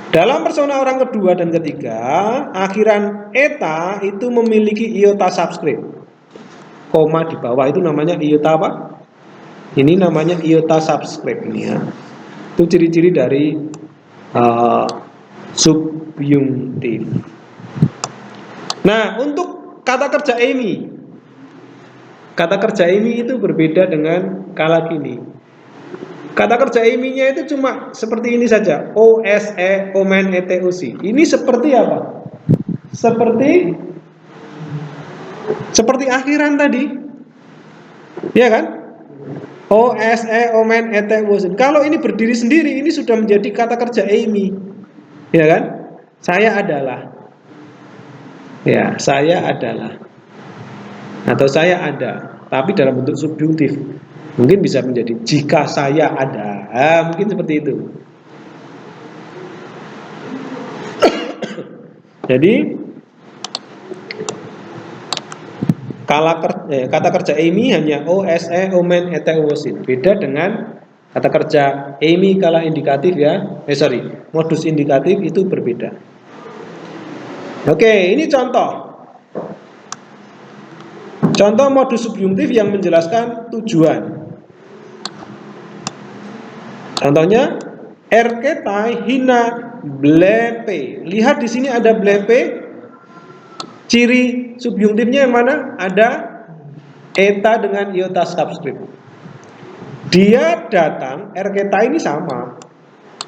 Dalam persona orang kedua dan ketiga, akhiran eta itu memiliki iota subskrip. Koma di bawah itu namanya iota apa? Ini namanya iota subskrip ini ya. Itu ciri-ciri dari subjuntif. Nah, untuk kata kerja ini itu berbeda dengan kala kini. Kata kerja eminya itu cuma seperti ini saja. OSE, omen, ETUC. Ini seperti apa? Seperti akhiran tadi. Ya kan? OSE, omen, ETUC. Kalau ini berdiri sendiri, ini sudah menjadi kata kerja emi. Ya kan? Saya adalah. Ya, saya adalah. Atau saya ada, tapi dalam bentuk subjuntif. Mungkin bisa menjadi jika saya ada, mungkin seperti itu. Jadi Kata kerja Amy hanya OSE, omen, ete, owosin. Beda dengan kata kerja Amy kala indikatif ya. Modus indikatif itu berbeda. Oke, ini contoh. Contoh modus subjuntif yang menjelaskan tujuan. Contohnya erketai hina blepe. Lihat di sini ada blepe. Ciri subjuntifnya yang mana? Ada eta dengan iota subscript. Dia datang, erketai ini sama.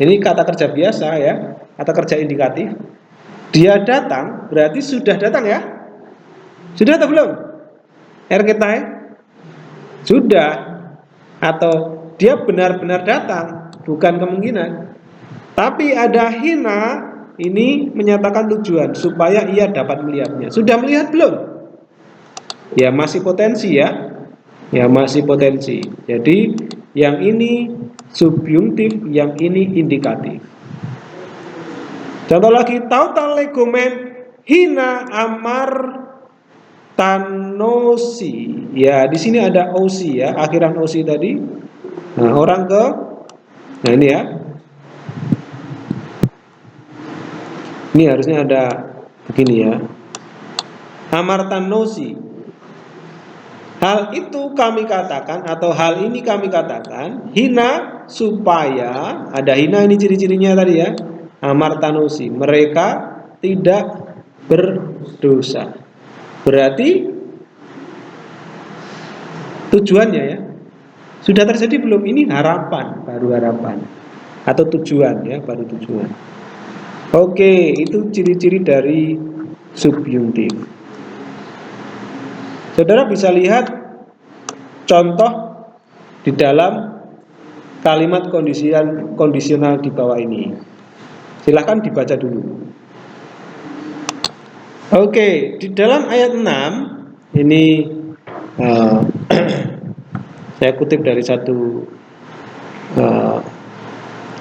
Ini kata kerja biasa ya, kata kerja indikatif. Dia datang berarti sudah datang ya? Sudah atau belum? Erketai? Sudah. Atau dia benar-benar datang, bukan kemungkinan. Tapi ada hina, ini menyatakan tujuan supaya ia dapat melihatnya. Sudah melihat belum? Ya masih potensi ya. Ya masih potensi. Jadi yang ini subjuntif, yang ini indikatif. Contoh lagi, tautal legomen hina amar tanosi. Ya, di sini ada osi ya, akhiran osi tadi. Nah, orang ke nah ini ya. Ini harusnya ada begini ya. Amartanosi. Hal itu kami katakan atau hal ini kami katakan hina supaya ada hina ini ciri-cirinya tadi ya. Amartanosi, mereka tidak berdosa. Berarti tujuannya ya. Sudah terjadi belum? Ini harapan, baru harapan. Atau tujuan ya, baru tujuan. Oke, itu ciri-ciri dari subjuntif. Saudara bisa lihat contoh di dalam kalimat kondisional di bawah ini. Silahkan dibaca dulu. Oke, di dalam ayat 6 ini saya kutip dari satu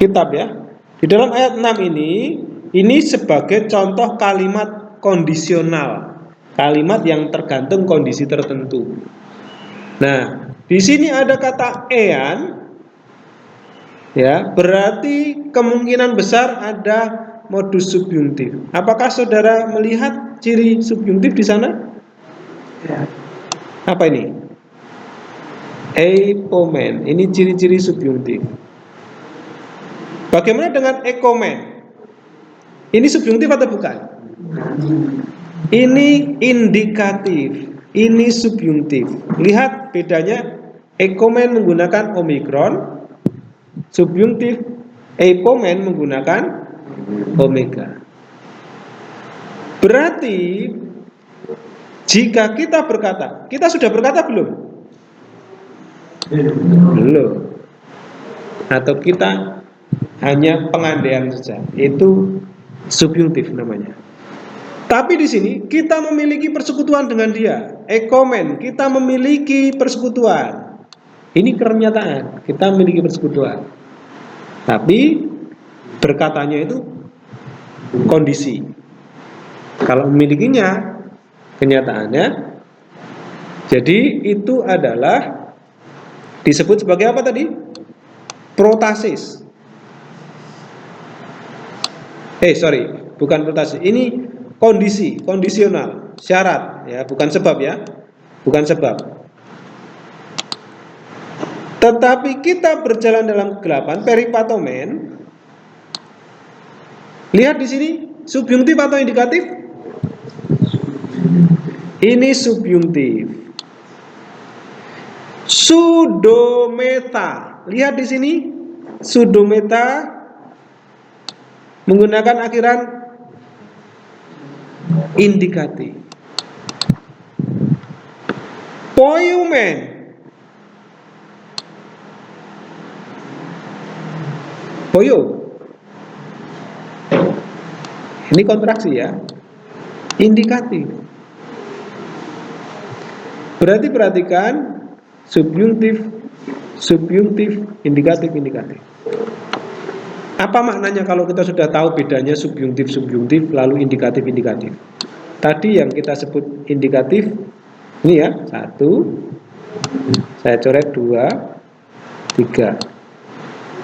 kitab ya. Di dalam ayat 6 ini sebagai contoh kalimat kondisional, kalimat yang tergantung kondisi tertentu. Nah, di sini ada kata ean, ya, berarti kemungkinan besar ada modus subjuntif. Apakah saudara melihat ciri subjuntif di sana? Ya. Apa ini? Eipomen, ini ciri-ciri subjuntif. Bagaimana dengan ekomen? Ini subjuntif atau bukan? Ini indikatif, ini subjuntif. Lihat bedanya, ekomen menggunakan omikron, subjuntif eipomen menggunakan omega. Berarti jika kita berkata, kita sudah berkata belum? Belum. Atau kita hanya pengandaian saja. Itu subjuntif namanya. Tapi di sini kita memiliki persekutuan dengan dia. Ekomen, kita memiliki persekutuan. Ini kenyataan, kita memiliki persekutuan. Tapi berkatanya itu kondisi. Kalau memilikinya kenyataannya, jadi itu adalah disebut sebagai apa tadi? Protasis. Bukan protasis. Ini kondisi, kondisional, syarat ya, bukan sebab ya. Bukan sebab. Tetapi kita berjalan dalam kegelapan, peripatomen. Lihat di sini, subjuntif atau indikatif? Ini subjuntif. Sudometa. Lihat di sini, sudometa menggunakan akhiran indikatif. Poiumen. Poyo. Ini kontraksi ya. Indikatif. Berarti perhatikan subjuntif, indikatif. Apa maknanya kalau kita sudah tahu bedanya subjuntif lalu indikatif? Tadi yang kita sebut indikatif Ini ya, 1, saya coret 2, 3.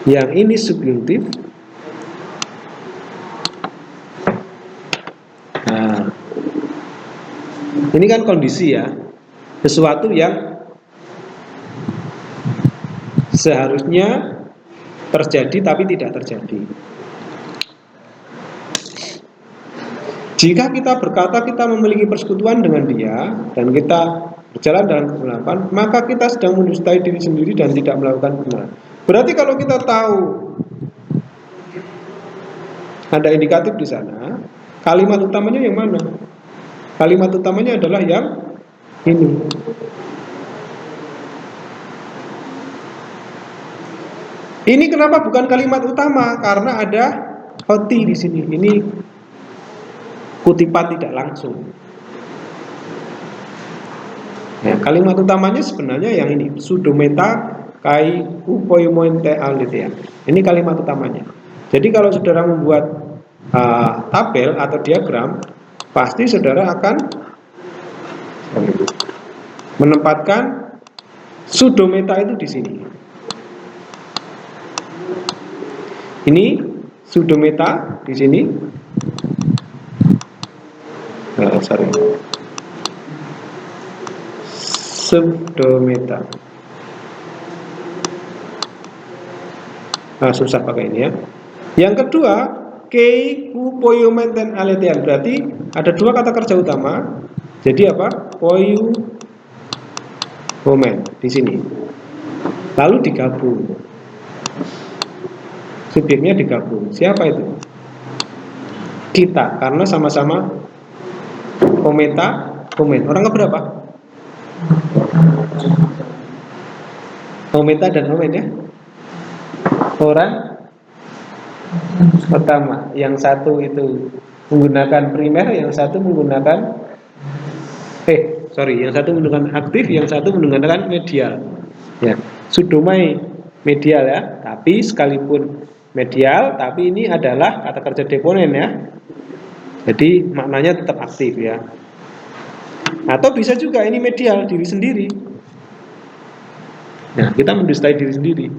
Yang ini subjuntif. Nah, ini kan kondisi ya, sesuatu yang seharusnya terjadi tapi tidak terjadi. Jika kita berkata kita memiliki persekutuan dengan dia dan kita berjalan dalam kegelapan, maka kita sedang mendustai diri sendiri dan tidak melakukan kebenaran. Berarti kalau kita tahu ada indikatif di sana, kalimat utamanya yang mana? Kalimat utamanya adalah yang ini. Ini kenapa bukan kalimat utama? Karena ada hoti di sini. Ini kutipan tidak langsung. Ya, kalimat utamanya sebenarnya yang ini, pseudometa kai upoimoente alitea. Ini kalimat utamanya. Jadi kalau saudara membuat tabel atau diagram, pasti saudara akan menempatkan pseudometa itu di sini. Ini pseudometa di sini. Pseudometa. Susah pakai ini ya. Yang kedua, kei upoiomenten alethean. Berarti ada dua kata kerja utama. Jadi apa? Poiu moment di sini. Lalu digabung. Subjeknya digabung. Siapa itu? Kita, karena sama-sama ometa, omen. Orang keberapa? Ometa dan omen ya. Orang pertama. Yang satu itu menggunakan primer, yang satu menggunakan yang satu menggunakan aktif, yang satu menggunakan medial. Ya, sudomai medial ya. Tapi sekalipun medial, tapi ini adalah kata kerja deponen ya. Jadi maknanya tetap aktif ya. Atau bisa juga ini medial diri sendiri. Nah, kita mendustai diri sendiri,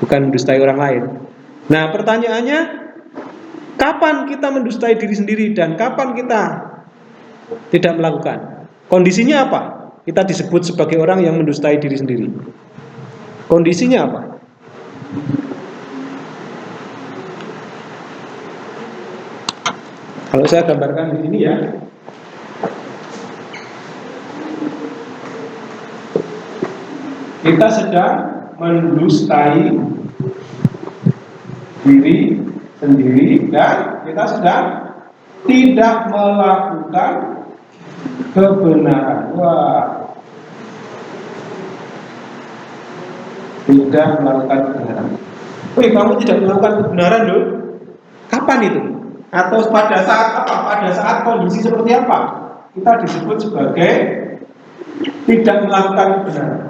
bukan mendustai orang lain. Nah, pertanyaannya, kapan kita mendustai diri sendiri dan kapan kita tidak melakukan? Kondisinya apa? Kita disebut sebagai orang yang mendustai diri sendiri. Kondisinya apa? Kalau saya gambarkan di sini ya, kita sedang mendustai diri sendiri dan kita sedang tidak melakukan kebenaran. Wah, tidak melakukan kebenaran. Wih, kamu tidak melakukan kebenaran loh. Kapan itu? Atau pada saat apa? Pada saat kondisi seperti apa? Kita disebut sebagai tidak melakukan kebenaran.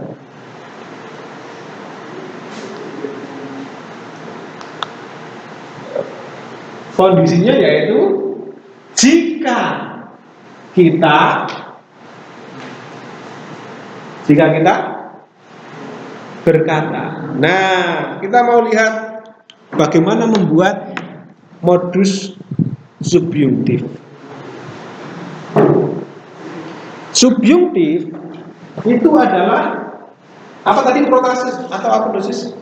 Kondisinya yaitu jika kita berkata. Nah, kita mau lihat bagaimana membuat modus subjuntif. Subjuntif itu adalah apa tadi, protasis atau apodosis?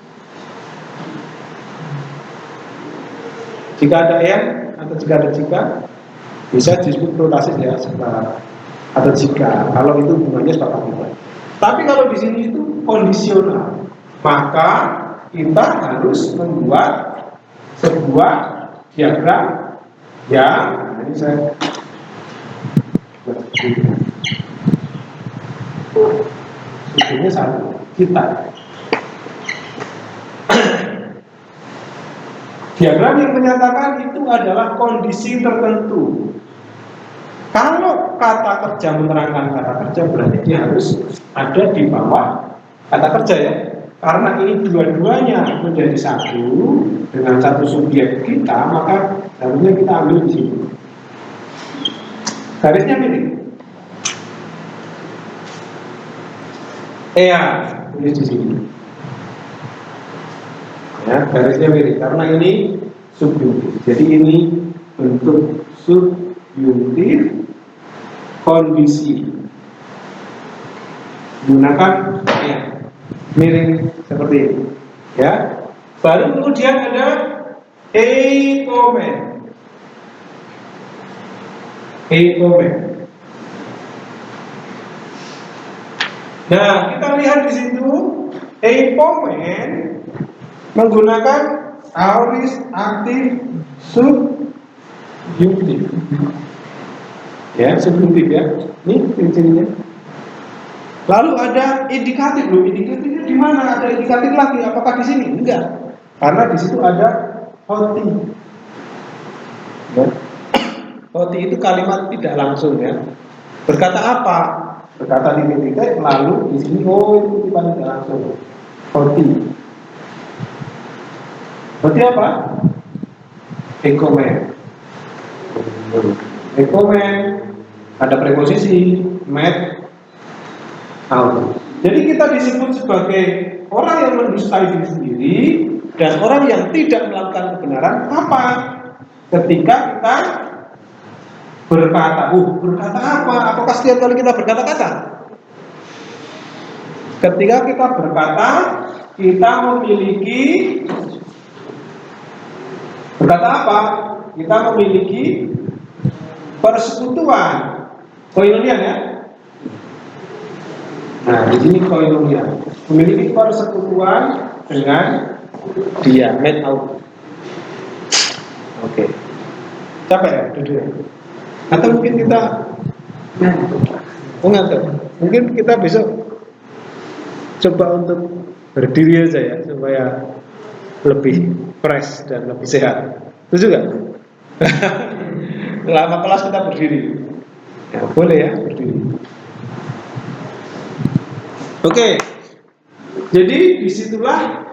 Jika ada yang atau jika ada jika, bisa disebut protasis ya, atau jika. Kalau itu hubungannya sepakat kita. Tapi kalau di sini itu kondisional, maka kita harus membuat sebuah diagram yang ini saya buat ini satu kita. Diagram yang menyatakan itu adalah kondisi tertentu. Kalau kata kerja menerangkan kata kerja, berarti dia harus ada di bawah kata kerja ya. Karena ini dua-duanya menjadi satu dengan satu subjek kita, maka harusnya kita ambil di sini. Garisnya mirip. Iya, tulis di sini. Ya, garisnya mirip karena ini subjuntif. Jadi ini bentuk subjuntif kondisi. Gunakan ya, miring seperti ini. Ya. Baru kemudian ada a comment. A comment. Nah, kita lihat di situ a comment menggunakan aorist aktif subjuntif. Ya, subjuntif ya. Ini ciri-cirinya. Lalu ada indikatif loh. Indikatifnya di mana? Ada indikatif lagi. Apakah di sini? Enggak. Karena di situ ada hoti. Ya. Hoti itu kalimat tidak langsung ya. Berkata apa? Berkata titik-titik, lalu di sini itu kutipan tidak langsung. Hoti. Hoti apa? Ekomen. Ekomen. Ada preposisi, met, auto. Jadi kita disebut sebagai orang yang mendustai diri sendiri dan orang yang tidak melakukan kebenaran kapan? Ketika kita berkata, berkata apa? Apakah setiap kali kita berkata-kata? Ketika kita berkata, kita memiliki berkata apa? Kita memiliki persekutuan, koinonia ya. Nah, di sini koinonia, memiliki persekutuan dengan dia, met out. Oke. Capek ya, duduk. Atau mungkin kita ngantuk. Mungkin kita besok coba untuk berdiri aja ya, supaya lebih fresh dan lebih sehat. Setuju gak? Lama kelas kita berdiri. Ya, boleh ya, berdiri. Oke. Jadi disitulah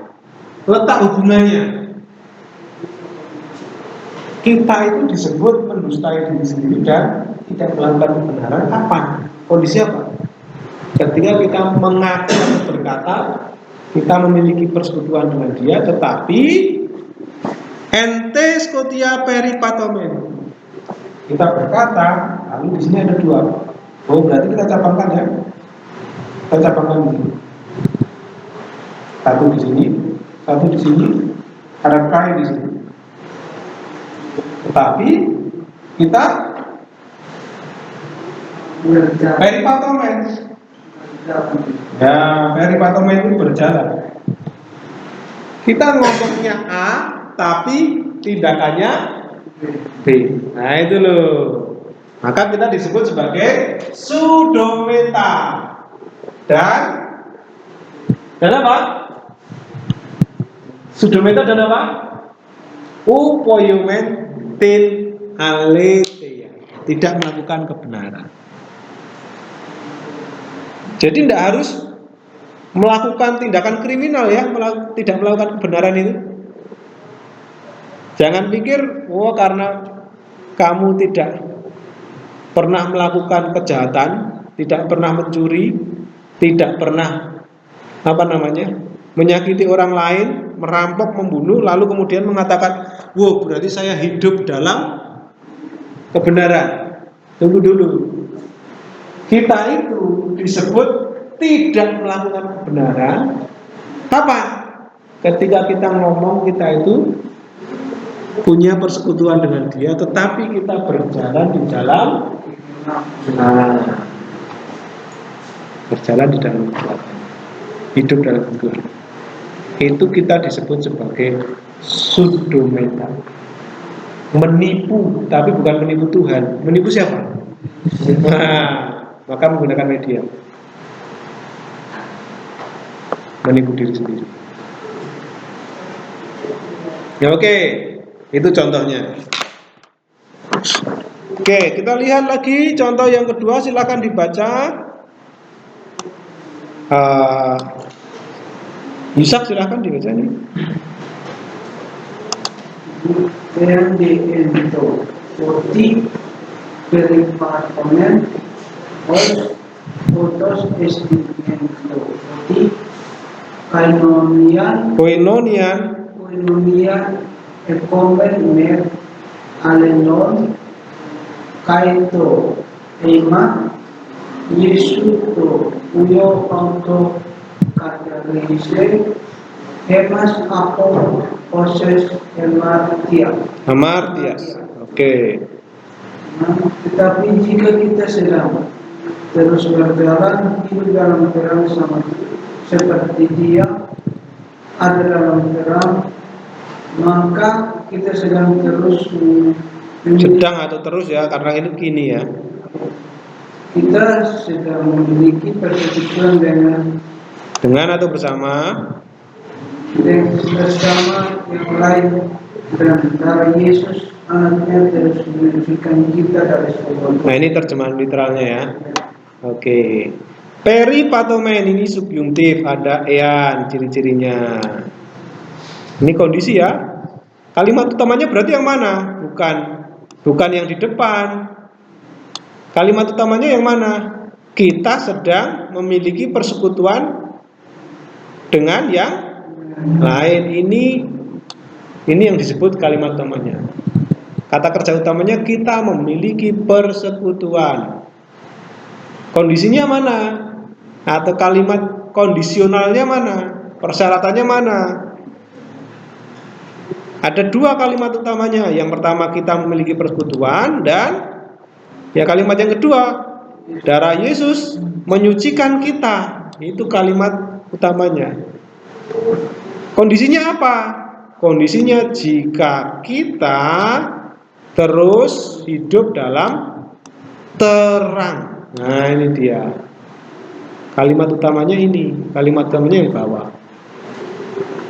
letak hubungannya. Kita itu disebut mendustai diri sendiri dan tidak melakukan kebenaran kapan? Kondisi apa? Ketika kita mengaku atau berkata kita memiliki persekutuan dengan dia, tetapi ente skotia peripatomen. Kita berkata, lalu di sini ada dua. Oh, berarti kita cabangkan ya. Kita cabangkan ini. Satu di sini, satu di sini, ada kai di sini. Tetapi kita peripatomen. Ya, peripatomen itu berjalan. Kita ngomongnya A, tapi tindakannya B. Nah itu loh. Maka kita disebut sebagai pseudometa. Dan apa? Pseudometa dan apa? Upoyomentin aletheia. Tidak melakukan kebenaran. Jadi tidak harus melakukan tindakan kriminal ya, tidak melakukan kebenaran itu. Jangan pikir, karena kamu tidak pernah melakukan kejahatan, tidak pernah mencuri, tidak pernah menyakiti orang lain, merampok, membunuh, lalu kemudian mengatakan, berarti saya hidup dalam kebenaran. Tunggu dulu. Kita itu disebut tidak melakukan kebenaran kapan? Ketika kita ngomong kita itu punya persekutuan dengan dia, tetapi kita berjalan di dalam berjalan di dalam kekuatan, hidup dalam kekuatan. Itu kita disebut sebagai pseudometa. Menipu, tapi bukan menipu Tuhan. Menipu siapa? Maka menggunakan media. Menipu diri sendiri. Ya oke. Itu contohnya. Oke, kita lihat lagi contoh yang kedua, silakan dibaca. Yusak silakan dibaca nih. Perdendo poti peripatomen os fotos estimento koinonian, ekomen mer alenon kaito ema Yesu to uyo auto katarise emas apo proses amartias. Oke. Nah, tetapi jika kita sedang terus berjalan hidup dalam terang sama seperti dia ada dalam terang, maka kita sedang terus Sedang atau terus ya, karena ini kini ya. kita sedang memiliki persekutuan Dengan atau bersama bersama yang lain dan antara Yesus anaknya terus menunjukkan kita dari sebuah. Nah ini terjemahan literalnya ya. Oke. Peripatomen ini subjuntif, ada ean ciri-cirinya. Ini kondisi ya. Kalimat utamanya berarti yang mana? Bukan yang di depan. Kalimat utamanya yang mana? Kita sedang memiliki persekutuan dengan yang lain. Ini yang disebut kalimat utamanya. Kata kerja utamanya kita memiliki persekutuan. Kondisinya mana? Atau kalimat kondisionalnya mana? Persyaratannya mana? Ada dua kalimat utamanya. Yang pertama kita memiliki persekutuan, dan ya kalimat yang kedua, darah Yesus menyucikan kita. Itu kalimat utamanya. Kondisinya apa? Kondisinya jika kita terus hidup dalam terang. Nah ini dia. Kalimat utamanya ini. Kalimat utamanya yang bawah.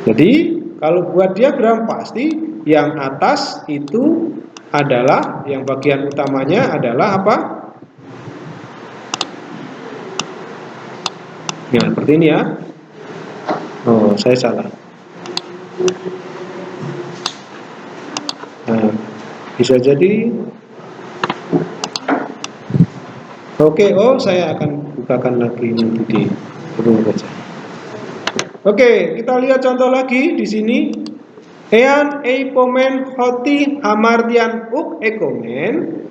Jadi kalau buat diagram pasti yang atas itu adalah, yang bagian utamanya adalah apa? Ya seperti ini ya. Oh saya salah. Nah, bisa jadi. Oke, saya akan bukakan lagi nanti di belum baca. Oke, kita lihat contoh lagi di sini. Ean eipomen hoti amartian uk ekomen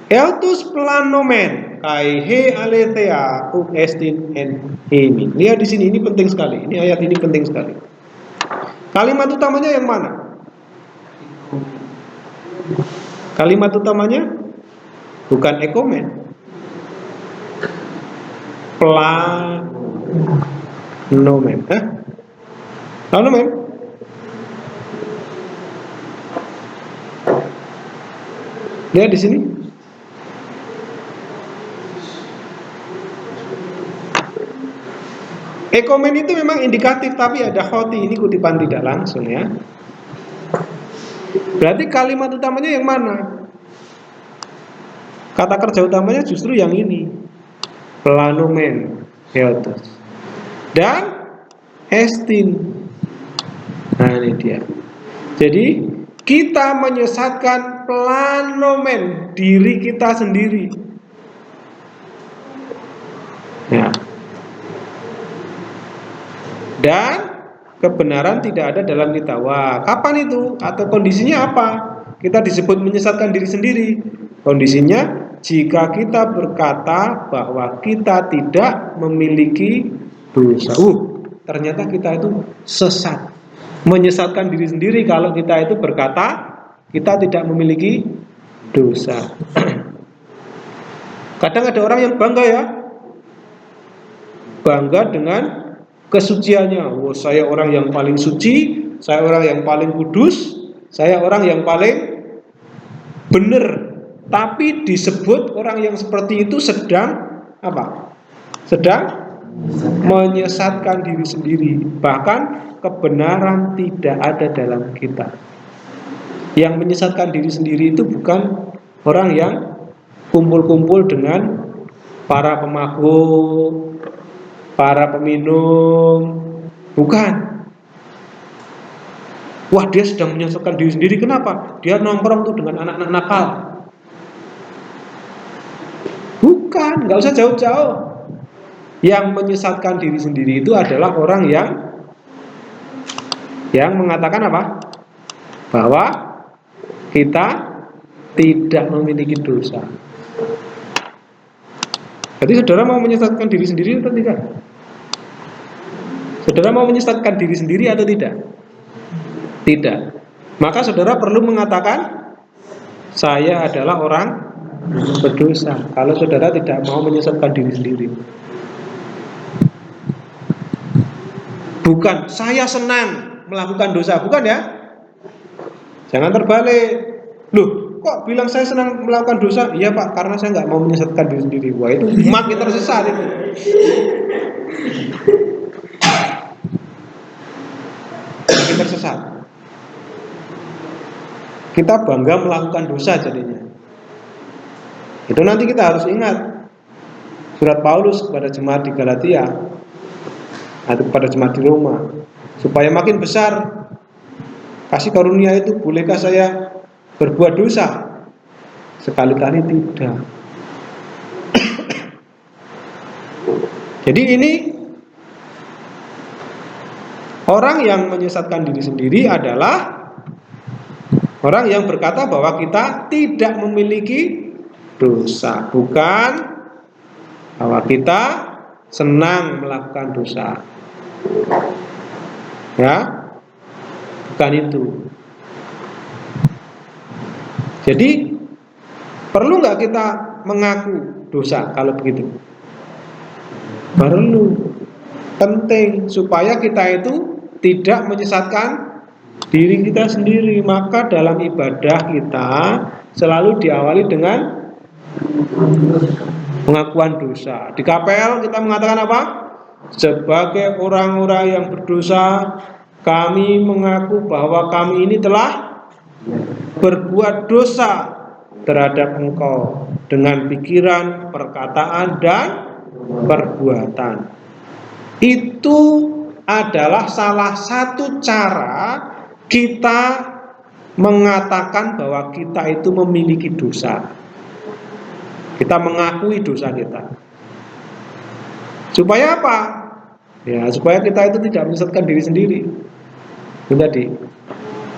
eutus planomen kai he aletheia uk estin en emi. Lihat di sini, ini penting sekali. Ini ayat ini penting sekali. Kalimat utamanya yang mana? Kalimat utamanya bukan ekomen. Planomen. Planomen. Lihat di sini. Ekomen itu memang indikatif, tapi ada hoti, ini kutipan tidak langsung ya. Berarti kalimat utamanya yang mana? Kata kerja utamanya justru yang ini. Planomen eutos. Dan estin. Nah ini dia. Jadi kita menyesatkan planomen diri kita sendiri. Ya. Dan kebenaran tidak ada dalam kita. Wah, kapan itu? Atau kondisinya apa? Kita disebut menyesatkan diri sendiri. Kondisinya jika kita berkata bahwa kita tidak memiliki dosa. Ternyata kita itu sesat. Menyesatkan diri sendiri kalau kita itu berkata kita tidak memiliki dosa. Kadang ada orang yang bangga ya. Bangga dengan kesuciannya. Saya orang yang paling suci, saya orang yang paling kudus, saya orang yang paling benar. Tapi disebut orang yang seperti itu sedang apa? Sedang menyesatkan diri sendiri. Bahkan kebenaran tidak ada dalam kita. Yang menyesatkan diri sendiri itu bukan orang yang kumpul-kumpul dengan para pemabuk, para peminum, bukan. Wah, dia sedang menyesatkan diri sendiri. Kenapa? Dia nongkrong tuh dengan anak-anak nakal. Bukan, nggak usah jauh-jauh. Yang menyesatkan diri sendiri itu adalah orang yang mengatakan apa? Bahwa kita tidak memiliki dosa. Jadi saudara mau menyesatkan diri sendiri atau tidak? Saudara mau menyesatkan diri sendiri atau tidak? Tidak. Maka saudara perlu mengatakan, saya adalah orang berdosa. Kalau saudara tidak mau menyesatkan diri sendiri. Bukan, saya senang melakukan dosa. Bukan ya. Jangan terbalik. Loh, kok bilang saya senang melakukan dosa? Iya Pak, karena saya nggak mau menyesatkan diri sendiri. Wah, itu makin tersesat itu. Makin tersesat. Kita bangga melakukan dosa jadinya. Itu nanti kita harus ingat surat Paulus kepada jemaat di Galatia atau kepada jemaat di Roma, supaya makin besar kasih karunia itu. Bolehkah saya berbuat dosa? Sekali-kali tidak. Jadi ini orang yang menyesatkan diri sendiri adalah orang yang berkata bahwa kita tidak memiliki dosa, bukan bahwa kita senang melakukan dosa. Ya, bukan itu. Jadi perlu nggak kita mengaku dosa kalau begitu? Perlu, penting supaya kita itu tidak menyesatkan diri kita sendiri. Maka dalam ibadah kita selalu diawali dengan pengakuan dosa. Di kapel kita mengatakan apa? Sebagai orang-orang yang berdosa, kami mengaku bahwa kami ini telah berbuat dosa terhadap Engkau dengan pikiran, perkataan, dan perbuatan. Itu adalah salah satu cara kita mengatakan bahwa kita itu memiliki dosa. Kita mengakui dosa kita. Supaya apa? Ya, supaya kita itu tidak menyesatkan diri sendiri. Itu tadi.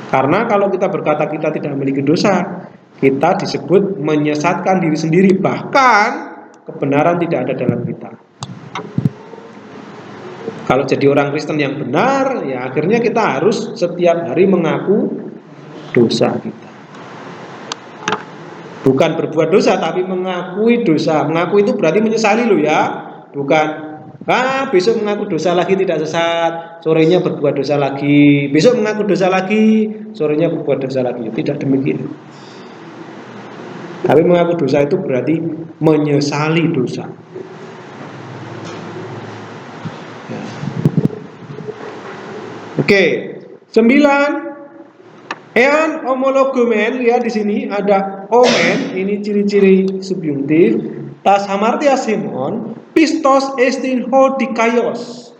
Karena kalau kita berkata kita tidak memiliki dosa, kita disebut menyesatkan diri sendiri. Bahkan kebenaran tidak ada dalam kita. Kalau jadi orang Kristen yang benar, ya akhirnya kita harus setiap hari mengaku dosa kita. Bukan berbuat dosa, tapi mengakui dosa. Mengaku itu berarti menyesali loh ya. Bukan, besok mengaku dosa lagi tidak sesat, sorenya berbuat dosa lagi. Besok mengaku dosa lagi, sorenya berbuat dosa lagi. Tidak demikian. Tapi mengaku dosa itu berarti menyesali dosa. Ya. Oke, 9. Ean homologumen, lihat di sini ada omen, ini ciri-ciri subjuntif. Tas hamartias hemon, pistos estin ho dikaios.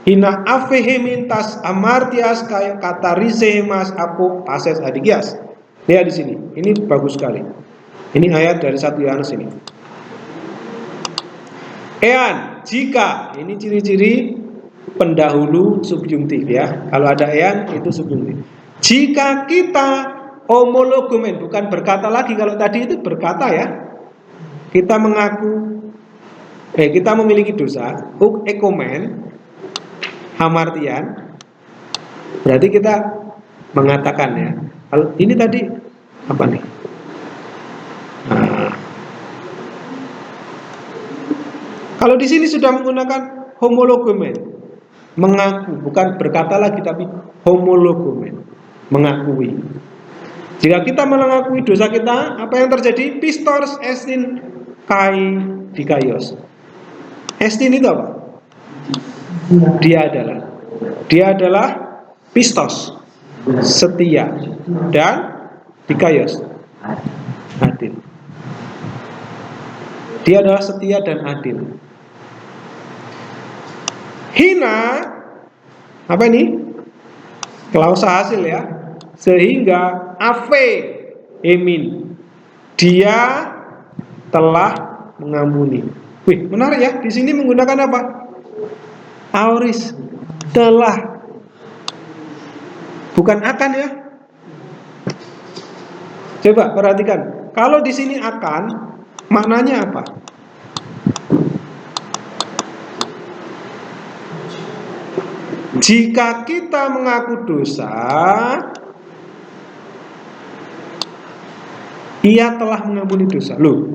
Hina avehemin tas hamartias katarise mas apo pases adigias. Lihat di sini, ini bagus sekali. Ini ayat dari 1 Yohanes ini. Ean, jika, ini ciri-ciri pendahulu subjuntif ya. Kalau ada ean itu subjuntif. Jika kita homologumen, bukan berkata lagi, kalau tadi itu berkata ya. Kita mengaku kita memiliki dosa, ekomen, hamartian. Berarti kita mengatakan ya. Kalau ini tadi apa nih? Nah, kalau di sini sudah menggunakan homologumen, mengaku, bukan berkata lagi tapi homologumen, mengakui. Jika kita mengakui dosa kita, apa yang terjadi? Pistos estin kai dikaios. Estin itu apa? Dia adalah pistos, setia, dan dikaios, adil. Dia adalah setia dan adil. Hina, apa ini? Klausa hasil ya. Sehingga ave emin, dia telah mengampuni. Wih, menarik ya. Di sini menggunakan apa? Aoris. Telah. Bukan akan ya. Coba perhatikan. Kalau di sini akan, maknanya apa? Jika kita mengaku dosa, ia telah mengampuni dosa. Loh,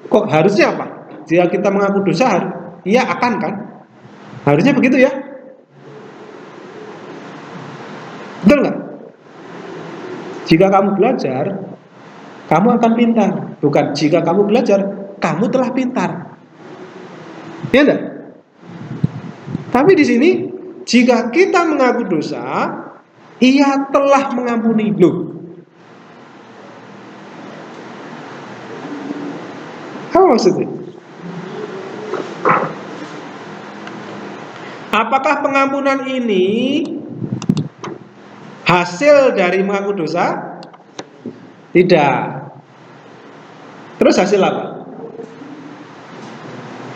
kok harusnya apa? Jika kita mengaku dosa, ia akan kan? Harusnya begitu ya? Betul nggak? Jika kamu belajar, kamu akan pintar. Bukan jika kamu belajar, kamu telah pintar. Ya enggak? Tapi di sini, jika kita mengaku dosa, ia telah mengampuni. Loh, apa maksudnya? Apakah pengampunan ini hasil dari mengaku dosa? Tidak. Terus hasil apa?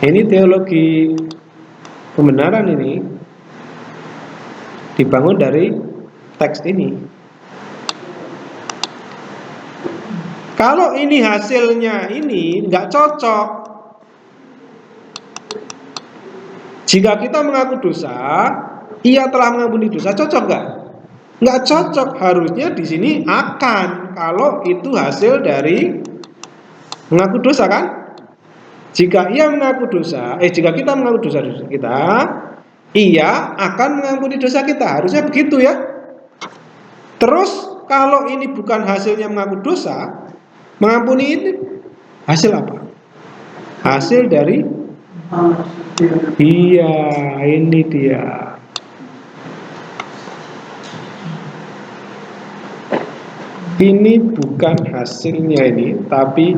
Ini teologi kebenaran ini dibangun dari teks ini. Kalau ini hasilnya ini nggak cocok. Jika kita mengaku dosa, ia telah mengampuni dosa, cocok nggak? Nggak cocok. Harusnya di sini akan. Kalau itu hasil dari mengaku dosa kan? Jika ia mengaku dosa, jika kita mengaku dosa kita, ia akan mengampuni dosa kita. Harusnya begitu ya. Terus kalau ini bukan hasilnya mengaku dosa, mengampuni ini hasil apa? Hasil dari iya, ini dia. Ini bukan hasilnya ini, tapi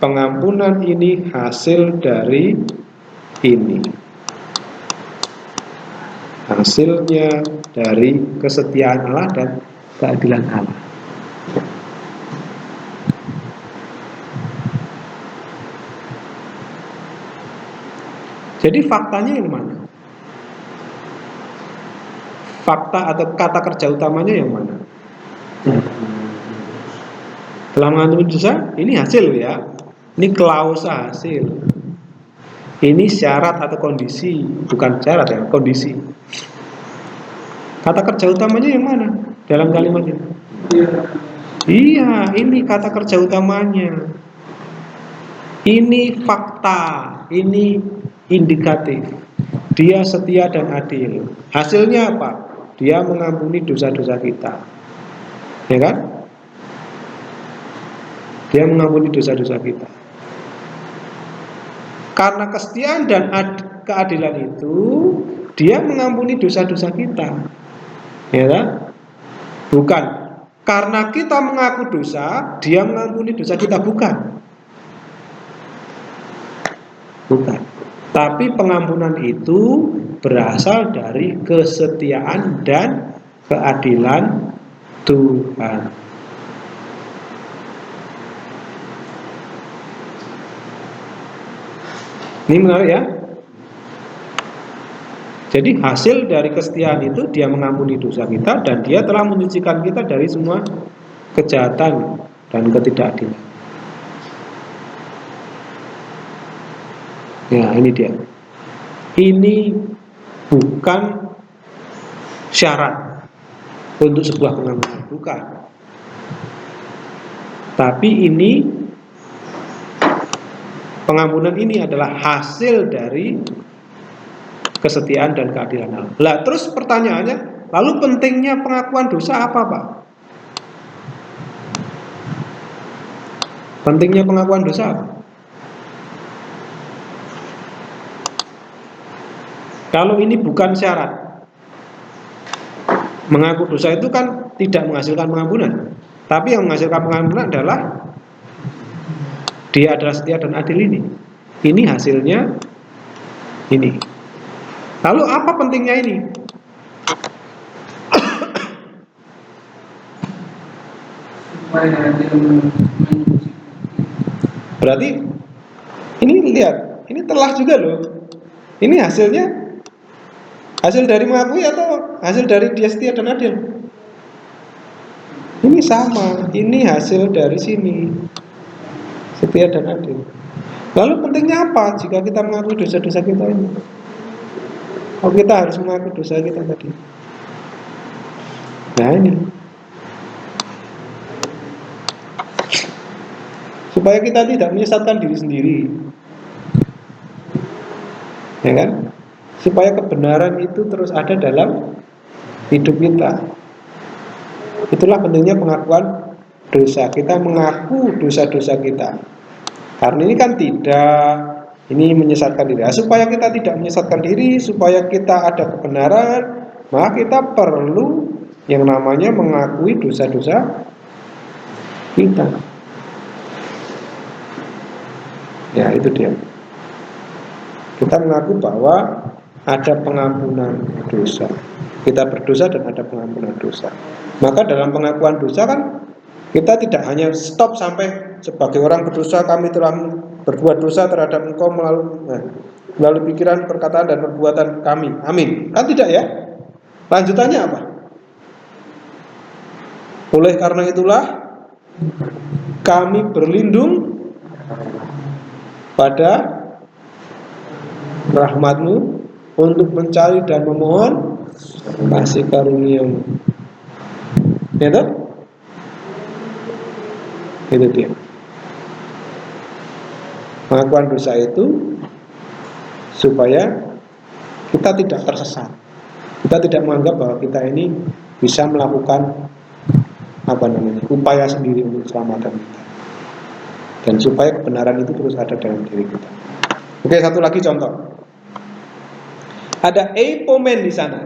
pengampunan ini hasil dari ini. Hasilnya dari kesetiaan Allah dan keadilan Allah. Jadi faktanya yang mana? Fakta atau kata kerja utamanya yang mana? Telah mengampuni dosa, ini hasil ya. Ini klausa hasil. Ini syarat atau kondisi, bukan syarat ya, kondisi. Kata kerja utamanya yang mana dalam kalimat ini? Iya, ini kata kerja utamanya. Ini fakta, ini indikatif. Dia setia dan adil. Hasilnya apa? Dia mengampuni dosa-dosa kita. Ya kan? Dia mengampuni dosa-dosa kita. Karena kesetiaan dan keadilan itu, dia mengampuni dosa-dosa kita. Ya kan? Bukan karena kita mengaku dosa, dia mengampuni dosa kita, bukan. Bukan. Tapi pengampunan itu berasal dari kesetiaan dan keadilan Tuhan. Ini menarik ya. Jadi hasil dari kesetiaan itu dia mengampuni dosa kita dan dia telah menyucikan kita dari semua kejahatan dan ketidakadilan. Ya, ini dia. Ini bukan syarat untuk sebuah pengampunan, bukan. Tapi ini pengampunan ini adalah hasil dari kesetiaan dan keadilan Allah. Lah, terus pertanyaannya, lalu pentingnya pengakuan dosa apa, Pak? Pentingnya pengakuan dosa apa? Kalau ini bukan syarat. Mengaku dosa itu kan tidak menghasilkan pengampunan. Tapi yang menghasilkan pengampunan adalah dia adalah setia dan adil ini. Ini hasilnya ini. Lalu apa pentingnya ini? Berarti ini lihat, Ini telah juga loh. Ini hasilnya hasil dari mengakui atau hasil dari dia setia dan adil? Ini sama, ini hasil dari sini, setia dan adil. Lalu pentingnya apa jika kita mengakui dosa-dosa kita ini? Oh, kita harus mengakui dosa kita tadi. Nah ini, supaya kita tidak menyesatkan diri sendiri, ya kan? Supaya kebenaran itu terus ada dalam hidup kita. Itulah pentingnya pengakuan dosa. Kita mengaku dosa-dosa kita. Karena ini kan ini menyesatkan diri. Nah, supaya kita tidak menyesatkan diri, supaya kita ada kebenaran, maka kita perlu yang namanya mengakui dosa-dosa kita. Ya, itu dia. Kita mengaku bahwa ada pengampunan dosa. Kita berdosa dan ada pengampunan dosa. Maka dalam pengakuan dosa kan kita tidak hanya stop sampai sebagai orang berdosa kami telah berbuat dosa terhadap engkau melalui pikiran, perkataan dan perbuatan kami. Amin. Kan tidak ya? Lanjutannya apa? Oleh karena itulah kami berlindung pada rahmat-Mu untuk mencari dan memohon kasih karunia-Mu. Ya toh? Itu dia. Pengakuan dosa itu supaya kita tidak tersesat. Kita tidak menganggap bahwa kita ini bisa melakukan upaya sendiri untuk keselamatan kita. Dan supaya kebenaran itu terus ada dalam diri kita. Oke, satu lagi contoh. Ada eipomen di sana.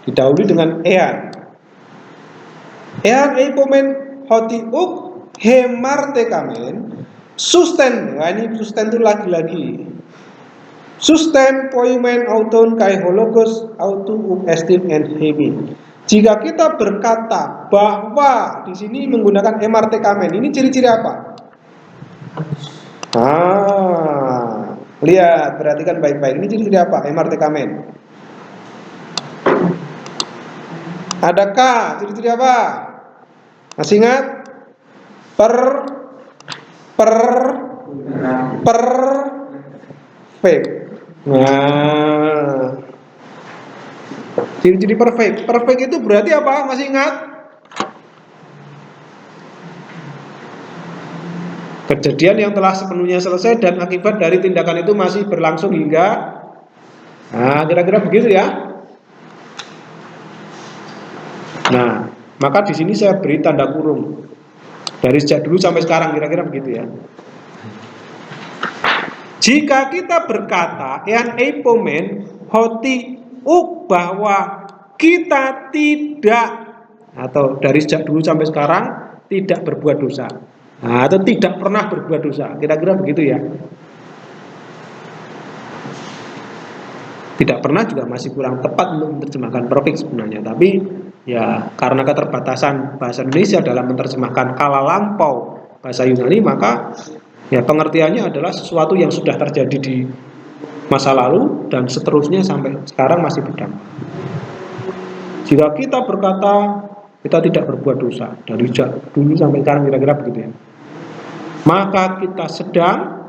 Didahului dengan ean. Ean eipomen hotiuk hemartekamen susten. Nah, ini susten itu lagi-lagi. Susten poimen auton kai hologos autu estin and heavy. Jika kita berkata bahwa di sini menggunakan hemartekamen, ini ciri-ciri apa? Lihat, perhatikan baik-baik. Ini ciri-ciri apa? Hemartekamen. Adakah ciri-ciri apa? Masih ingat? Perfect. Nah, ciri-ciri perfect. Perfect itu berarti apa? Masih ingat? Kejadian yang telah sepenuhnya selesai dan akibat dari tindakan itu masih berlangsung hingga kira-kira begitu ya. Nah, maka di sini saya beri tanda kurung. Dari sejak dulu sampai sekarang kira-kira begitu ya. Jika kita berkata ean eipomen hoti uk bahwa kita tidak, atau dari sejak dulu sampai sekarang tidak berbuat dosa. Atau tidak pernah berbuat dosa. Kira-kira begitu ya. Tidak pernah juga masih kurang tepat untuk menerjemahkan perfect sebenarnya. Tapi ya karena keterbatasan bahasa Indonesia dalam menerjemahkan kala lampau bahasa Yunani, maka ya pengertiannya adalah sesuatu yang sudah terjadi di masa lalu dan seterusnya sampai sekarang masih berdampak. Jika kita berkata kita tidak berbuat dosa dari dulu sampai sekarang kira-kira begitu ya, maka kita sedang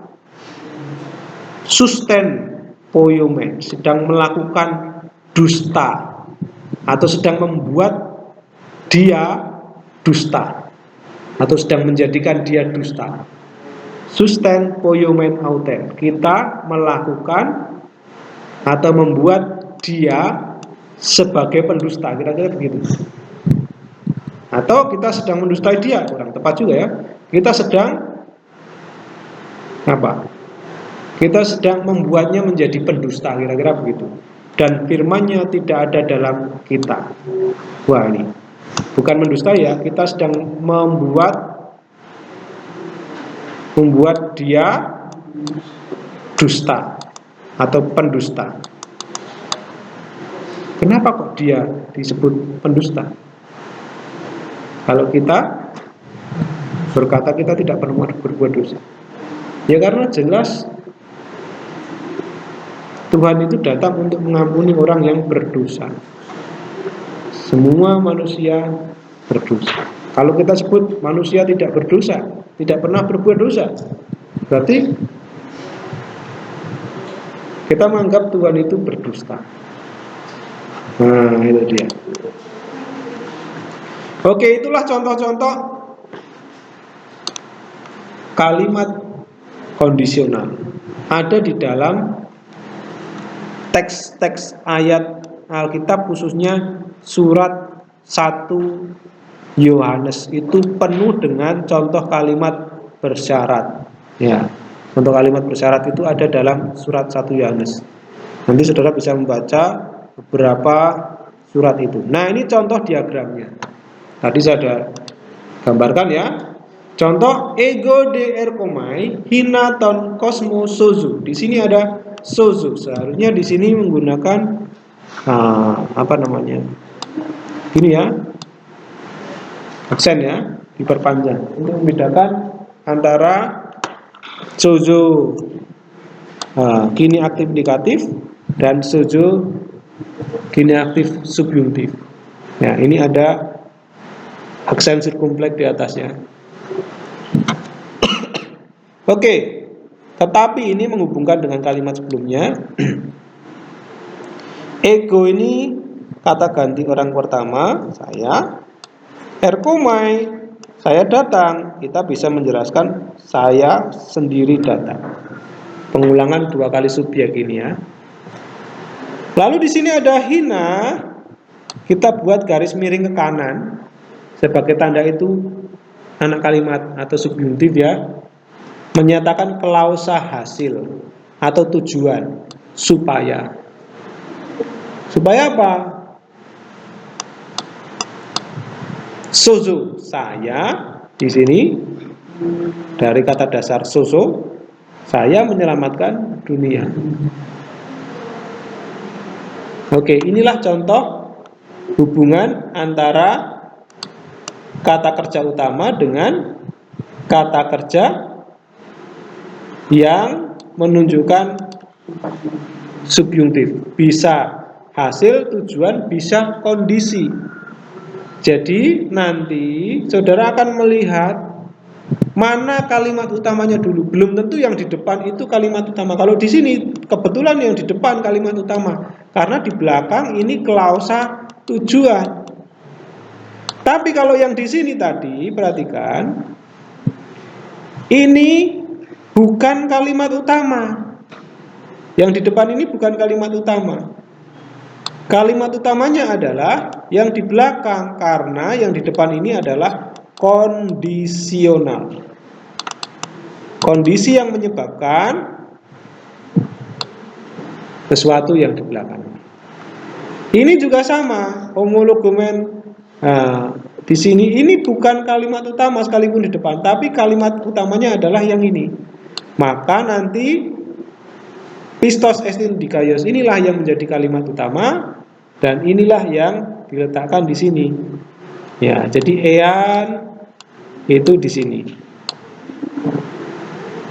susten poimen, sedang melakukan dusta atau sedang membuat dia dusta atau sedang menjadikan dia dusta. Susten poimen auten, kita melakukan atau membuat dia sebagai pendusta, kira-kira begitu. Atau kita sedang mendustai dia, kurang tepat juga ya. Kita sedang apa? Kita sedang membuatnya menjadi pendusta, kira-kira begitu. Dan firman-Nya tidak ada dalam kita. Wah, ini bukan mendustai ya, kita sedang membuat dia dusta atau pendusta. Kenapa kok dia disebut pendusta? Kalau kita berkata kita tidak pernah berbuat dosa, ya karena jelas Tuhan itu datang untuk mengampuni orang yang berdosa. Semua manusia berdosa. Kalau kita sebut manusia tidak berdosa, tidak pernah berbuat dosa, berarti kita menganggap Tuhan itu berdusta. Nah, itu dia. Oke, itulah contoh-contoh kalimat kondisional ada di dalam teks-teks ayat Alkitab, khususnya surat 1 Yohanes itu penuh dengan contoh kalimat bersyarat. Ya, contoh kalimat bersyarat itu ada dalam surat 1 Yohanes. Nanti saudara bisa membaca beberapa surat itu. Nah, ini contoh diagramnya. Tadi saya ada gambarkan ya. Contoh ego de erkomai hinaton kosmo sozo. Di sini ada sozo. Seharusnya di sini menggunakan apa namanya? Ini ya. Aksen ya, diperpanjang untuk membedakan antara sozo kini aktif indikatif dan sozo kini aktif subjuntif. Ya, ini ada aksen sirkumfleks di atasnya. Oke, tetapi ini menghubungkan dengan kalimat sebelumnya. Ego ini kata ganti orang pertama, saya. Erkomai, saya datang. Kita bisa menjelaskan saya sendiri datang. Pengulangan 2 kali subjek ini ya. Lalu di sini ada hina. Kita buat garis miring ke kanan sebagai tanda itu anak kalimat atau subjuntif ya. Menyatakan klausa hasil atau tujuan supaya apa? Sozo, saya di sini dari kata dasar sozo, saya menyelamatkan dunia. Oke, inilah contoh hubungan antara kata kerja utama dengan kata kerja yang menunjukkan subjuntif. Bisa hasil, tujuan, bisa kondisi. Jadi nanti saudara akan melihat mana kalimat utamanya dulu. Belum tentu yang di depan itu kalimat utama. Kalau di sini kebetulan yang di depan kalimat utama, karena di belakang ini klausa tujuan. Tapi kalau yang di sini tadi perhatikan, ini bukan kalimat utama. Yang di depan ini bukan kalimat utama. Kalimat utamanya adalah yang di belakang, karena yang di depan ini adalah kondisional. Kondisi yang menyebabkan sesuatu yang di belakang. Ini juga sama, homologomen. Nah, di sini ini bukan kalimat utama sekalipun di depan, tapi kalimat utamanya adalah yang ini. Maka nanti pistos est indikaios inilah yang menjadi kalimat utama dan inilah yang diletakkan di sini. Ya, jadi ean itu di sini.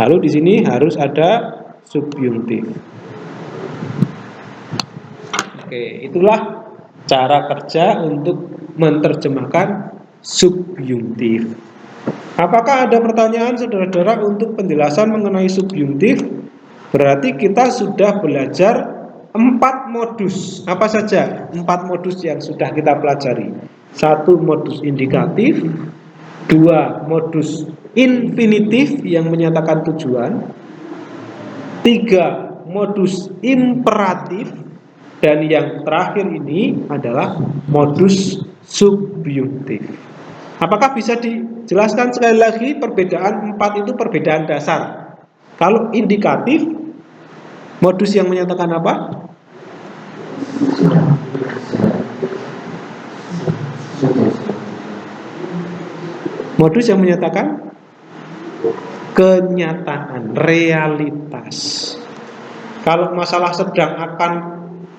Lalu di sini harus ada subjuntif. Oke, itulah cara kerja untuk menerjemahkan subjuntif. Apakah ada pertanyaan saudara-saudara untuk penjelasan mengenai subjuntif? Berarti kita sudah belajar 4 modus. Apa saja 4 modus yang sudah kita pelajari? 1 modus indikatif, 2 modus infinitif yang menyatakan tujuan, 3 modus imperatif, dan yang terakhir ini adalah modus subjuntif. Apakah bisa dijelaskan sekali lagi perbedaan 4 itu perbedaan dasar? Kalau indikatif, modus yang menyatakan apa? Modus yang menyatakan kenyataan, realitas. Kalau masalah sedang, akan,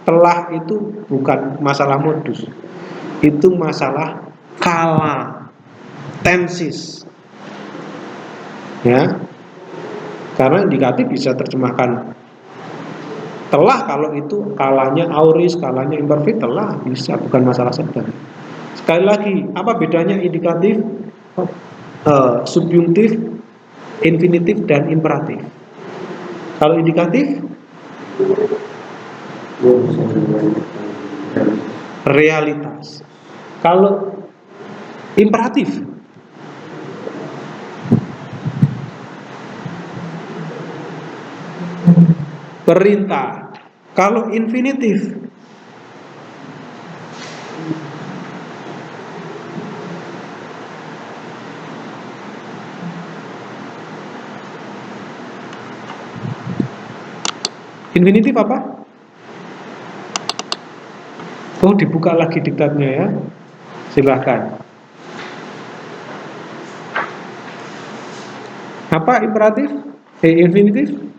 telah itu bukan masalah modus. Itu masalah kala, tensis. Ya. Karena indikatif bisa terjemahkan Telah kalau itu skalanya auri, skalanya imperfect, telah bisa, bukan masalah sedang. Sekali lagi, apa bedanya indikatif, subjuntif, infinitif, dan imperatif? Kalau indikatif, realitas. Kalau imperatif, perintah. Kalau infinitif, infinitif apa? Oh, dibuka lagi diktatnya ya. Silahkan. Apa imperatif? Infinitif?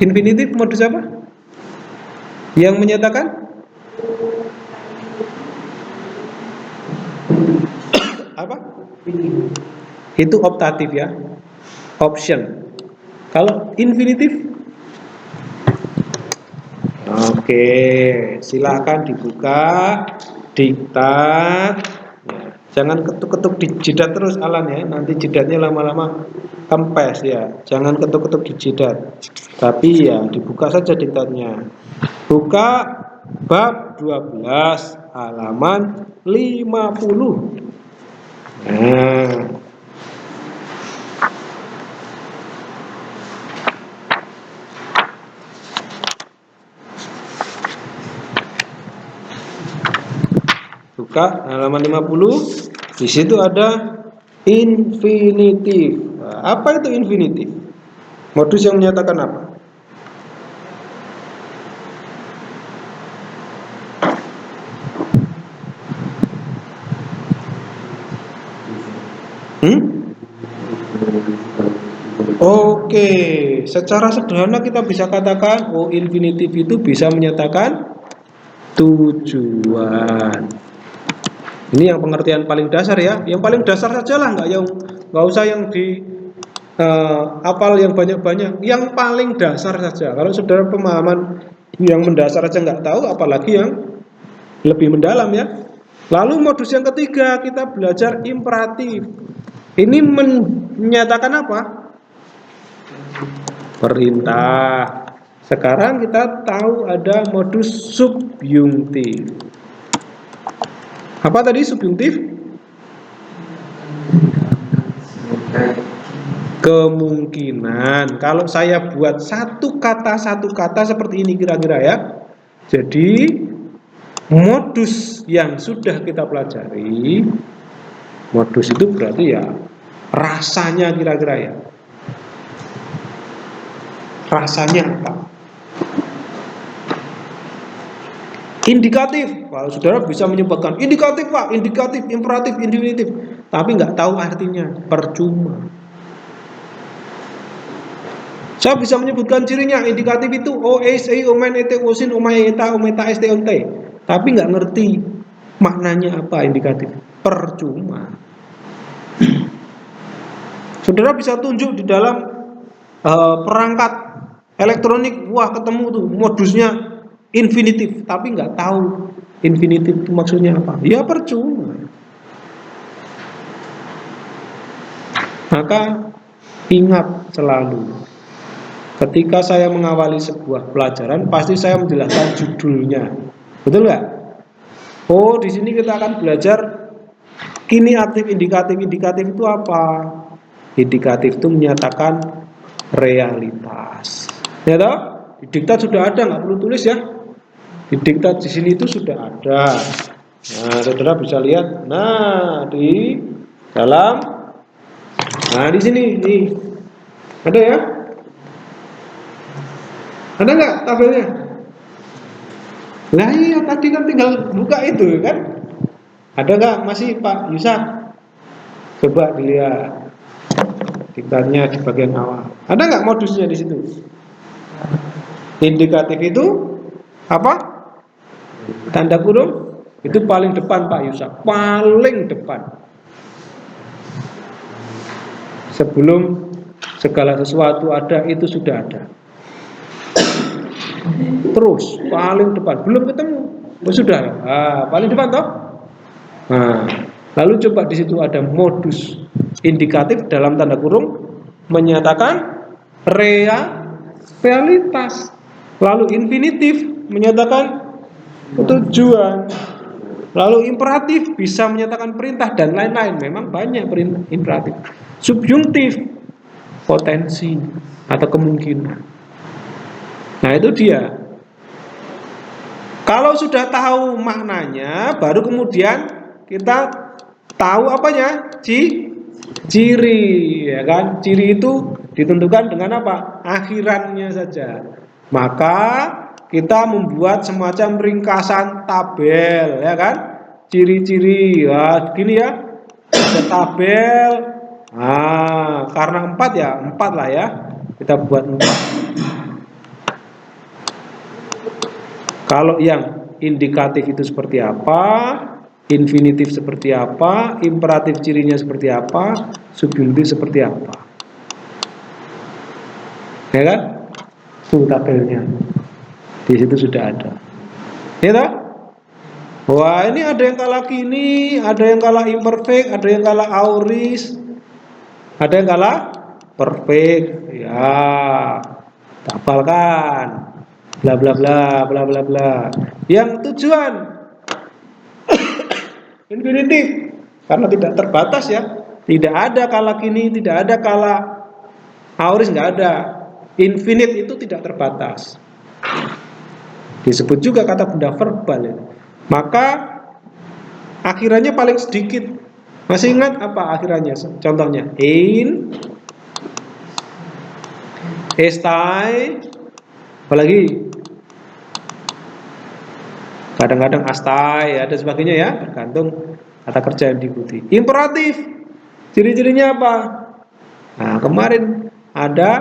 Infinitif modus apa? Yang menyatakan apa? Itu optatif ya, option. Kalau infinitif, oke, silahkan dibuka diktat. Jangan ketuk-ketuk di jidat terus Alan ya, nanti jidatnya lama-lama kempes ya. Jangan ketuk-ketuk di jidat, tapi ya dibuka saja diktatnya. Buka bab 12 halaman 50. Nah, buka halaman 50. Di situ ada infinitif. Nah, apa itu infinitif? Modus yang menyatakan apa? Oke, secara sederhana kita bisa katakan, oh infinitif itu bisa menyatakan tujuan. Ini yang pengertian paling dasar ya, yang paling dasar saja lah, nggak usah yang di apal yang banyak-banyak, yang paling dasar saja. Kalau saudara pemahaman yang mendasar aja nggak tahu, apalagi yang lebih mendalam ya. Lalu modus yang ketiga kita belajar imperatif. Ini menyatakan apa? Perintah. Sekarang kita tahu ada modus subjuntif. Apa tadi subjuntif? Kemungkinan. Kalau saya buat satu kata seperti ini kira-kira ya. Jadi modus yang sudah kita pelajari, modus itu berarti ya rasanya kira-kira ya. Rasanya apa? Indikatif. Kalau saudara bisa menyebutkan indikatif Pak, indikatif, imperatif, infinitif, tapi nggak tahu artinya, percuma. Saya bisa menyebutkan cirinya, indikatif itu o, s, e, omen, ete, osin, omai, eta, ometa, st, onte, tapi nggak ngerti maknanya apa indikatif, percuma. Saudara bisa tunjuk di dalam perangkat elektronik, wah ketemu tuh modusnya infinitif, tapi nggak tahu infinitif itu maksudnya apa, ya percuma. Maka ingat selalu, ketika saya mengawali sebuah pelajaran, pasti saya menjelaskan judulnya, betul nggak? Oh, di sini kita akan belajar kini aktif indikatif. Indikatif itu apa? Indikatif itu menyatakan realitas. Ya toh? Di diktat sudah ada, nggak perlu tulis ya. Di diktat di sini itu sudah ada. Nah, saudara bisa lihat. Nah, di dalam, nah di sini, nih ada ya? Ada nggak tabelnya? Nah iya, tadi kan tinggal buka itu kan? Ada nggak masih Pak Yusak? Coba dilihat diktatnya di bagian awal. Ada nggak modusnya di situ? Indikatif itu apa? Tanda kurung itu paling depan Pak Yusa, paling depan. Sebelum segala sesuatu ada, itu sudah ada. Terus paling depan, belum ketemu, sudah. Paling depan toh. Nah, lalu coba di situ ada modus indikatif dalam tanda kurung menyatakan realitas. Lalu infinitif menyatakan tujuan. Lalu imperatif bisa menyatakan perintah dan lain-lain. Memang banyak imperatif. Subjungtif potensi atau kemungkinan. Nah, itu dia. Kalau sudah tahu maknanya, baru kemudian kita tahu apanya? Ciri, ya kan? Ciri itu ditentukan dengan apa? Akhirannya saja. Maka kita membuat semacam ringkasan tabel, ya kan? Ciri-ciri, gini ya. Ada tabel. Karena 4 ya, 4 lah ya. Kita buat 4. Kalau yang indikatif itu seperti apa, infinitif seperti apa, imperatif cirinya seperti apa, subjuntif seperti apa. Ya kan? Tuh tabelnya. Di situ sudah ada. Ya tak? Wah, ini ada yang kalah kini, ada yang kalah imperfect, ada yang kalah auris, ada yang kalah perfect. Ya, hafalkan. Bla bla bla bla bla bla. Yang tujuan infinitif karena tidak terbatas ya. Tidak ada kala kini, tidak ada kala auris, nggak ada. Infinite itu tidak terbatas. Disebut juga kata benda verbal ya. Maka akhirannya paling sedikit. Masih ingat apa akhirannya? Contohnya estai, apalagi kadang-kadang astai, ada sebagainya ya, tergantung kata kerja yang diikuti. Imperatif, ciri-cirinya apa? Nah, kemarin ada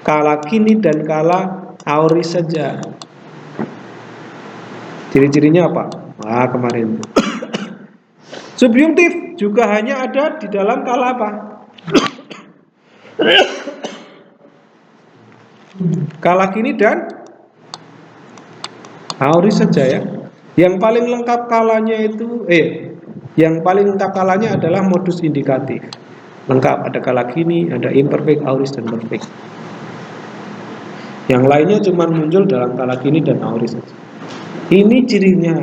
kala kini dan kala auris saja. Ciri-cirinya apa? Nah, kemarin. Subjungtif juga hanya ada di dalam kala apa? Kala kini dan auris saja ya. Yang paling lengkap kalanya itu yang paling lengkap kalanya adalah modus indikatif. Lengkap, ada kala kini, ada imperfect, auris dan perfect. Yang lainnya cuma muncul dalam kala kini dan auris saja. Ini cirinya.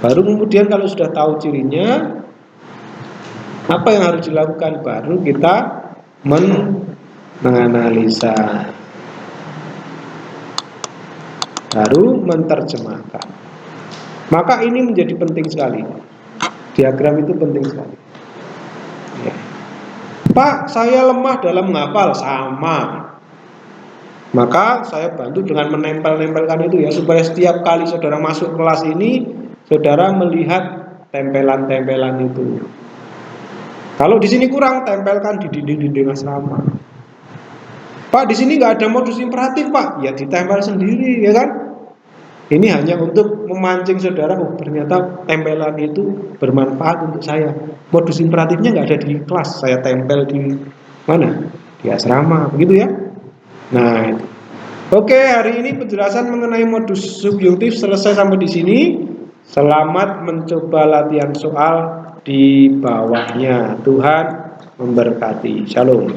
Baru kemudian kalau sudah tahu cirinya, apa yang harus dilakukan? Baru kita menganalisa, baru menerjemahkan. Maka ini menjadi penting sekali. Diagram itu penting sekali ya. Pak, saya lemah dalam menghafal. Sama. Maka saya bantu dengan menempel-nempelkan itu ya, supaya setiap kali saudara masuk kelas ini, saudara melihat tempelan-tempelan itu. Kalau di sini kurang, tempelkan di dinding-dinding asrama. Pak, di sini nggak ada modus imperatif, Pak. Ya ditempel sendiri, ya kan? Ini hanya untuk memancing saudara. Oh, ternyata tempelan itu bermanfaat untuk saya. Modus imperatifnya nggak ada di kelas, saya tempel di mana? Di asrama, begitu ya? Nah, itu. Oke, hari ini penjelasan mengenai modus subjungtif selesai sampai di sini. Selamat mencoba latihan soal di bawahnya. Tuhan memberkati. Shalom.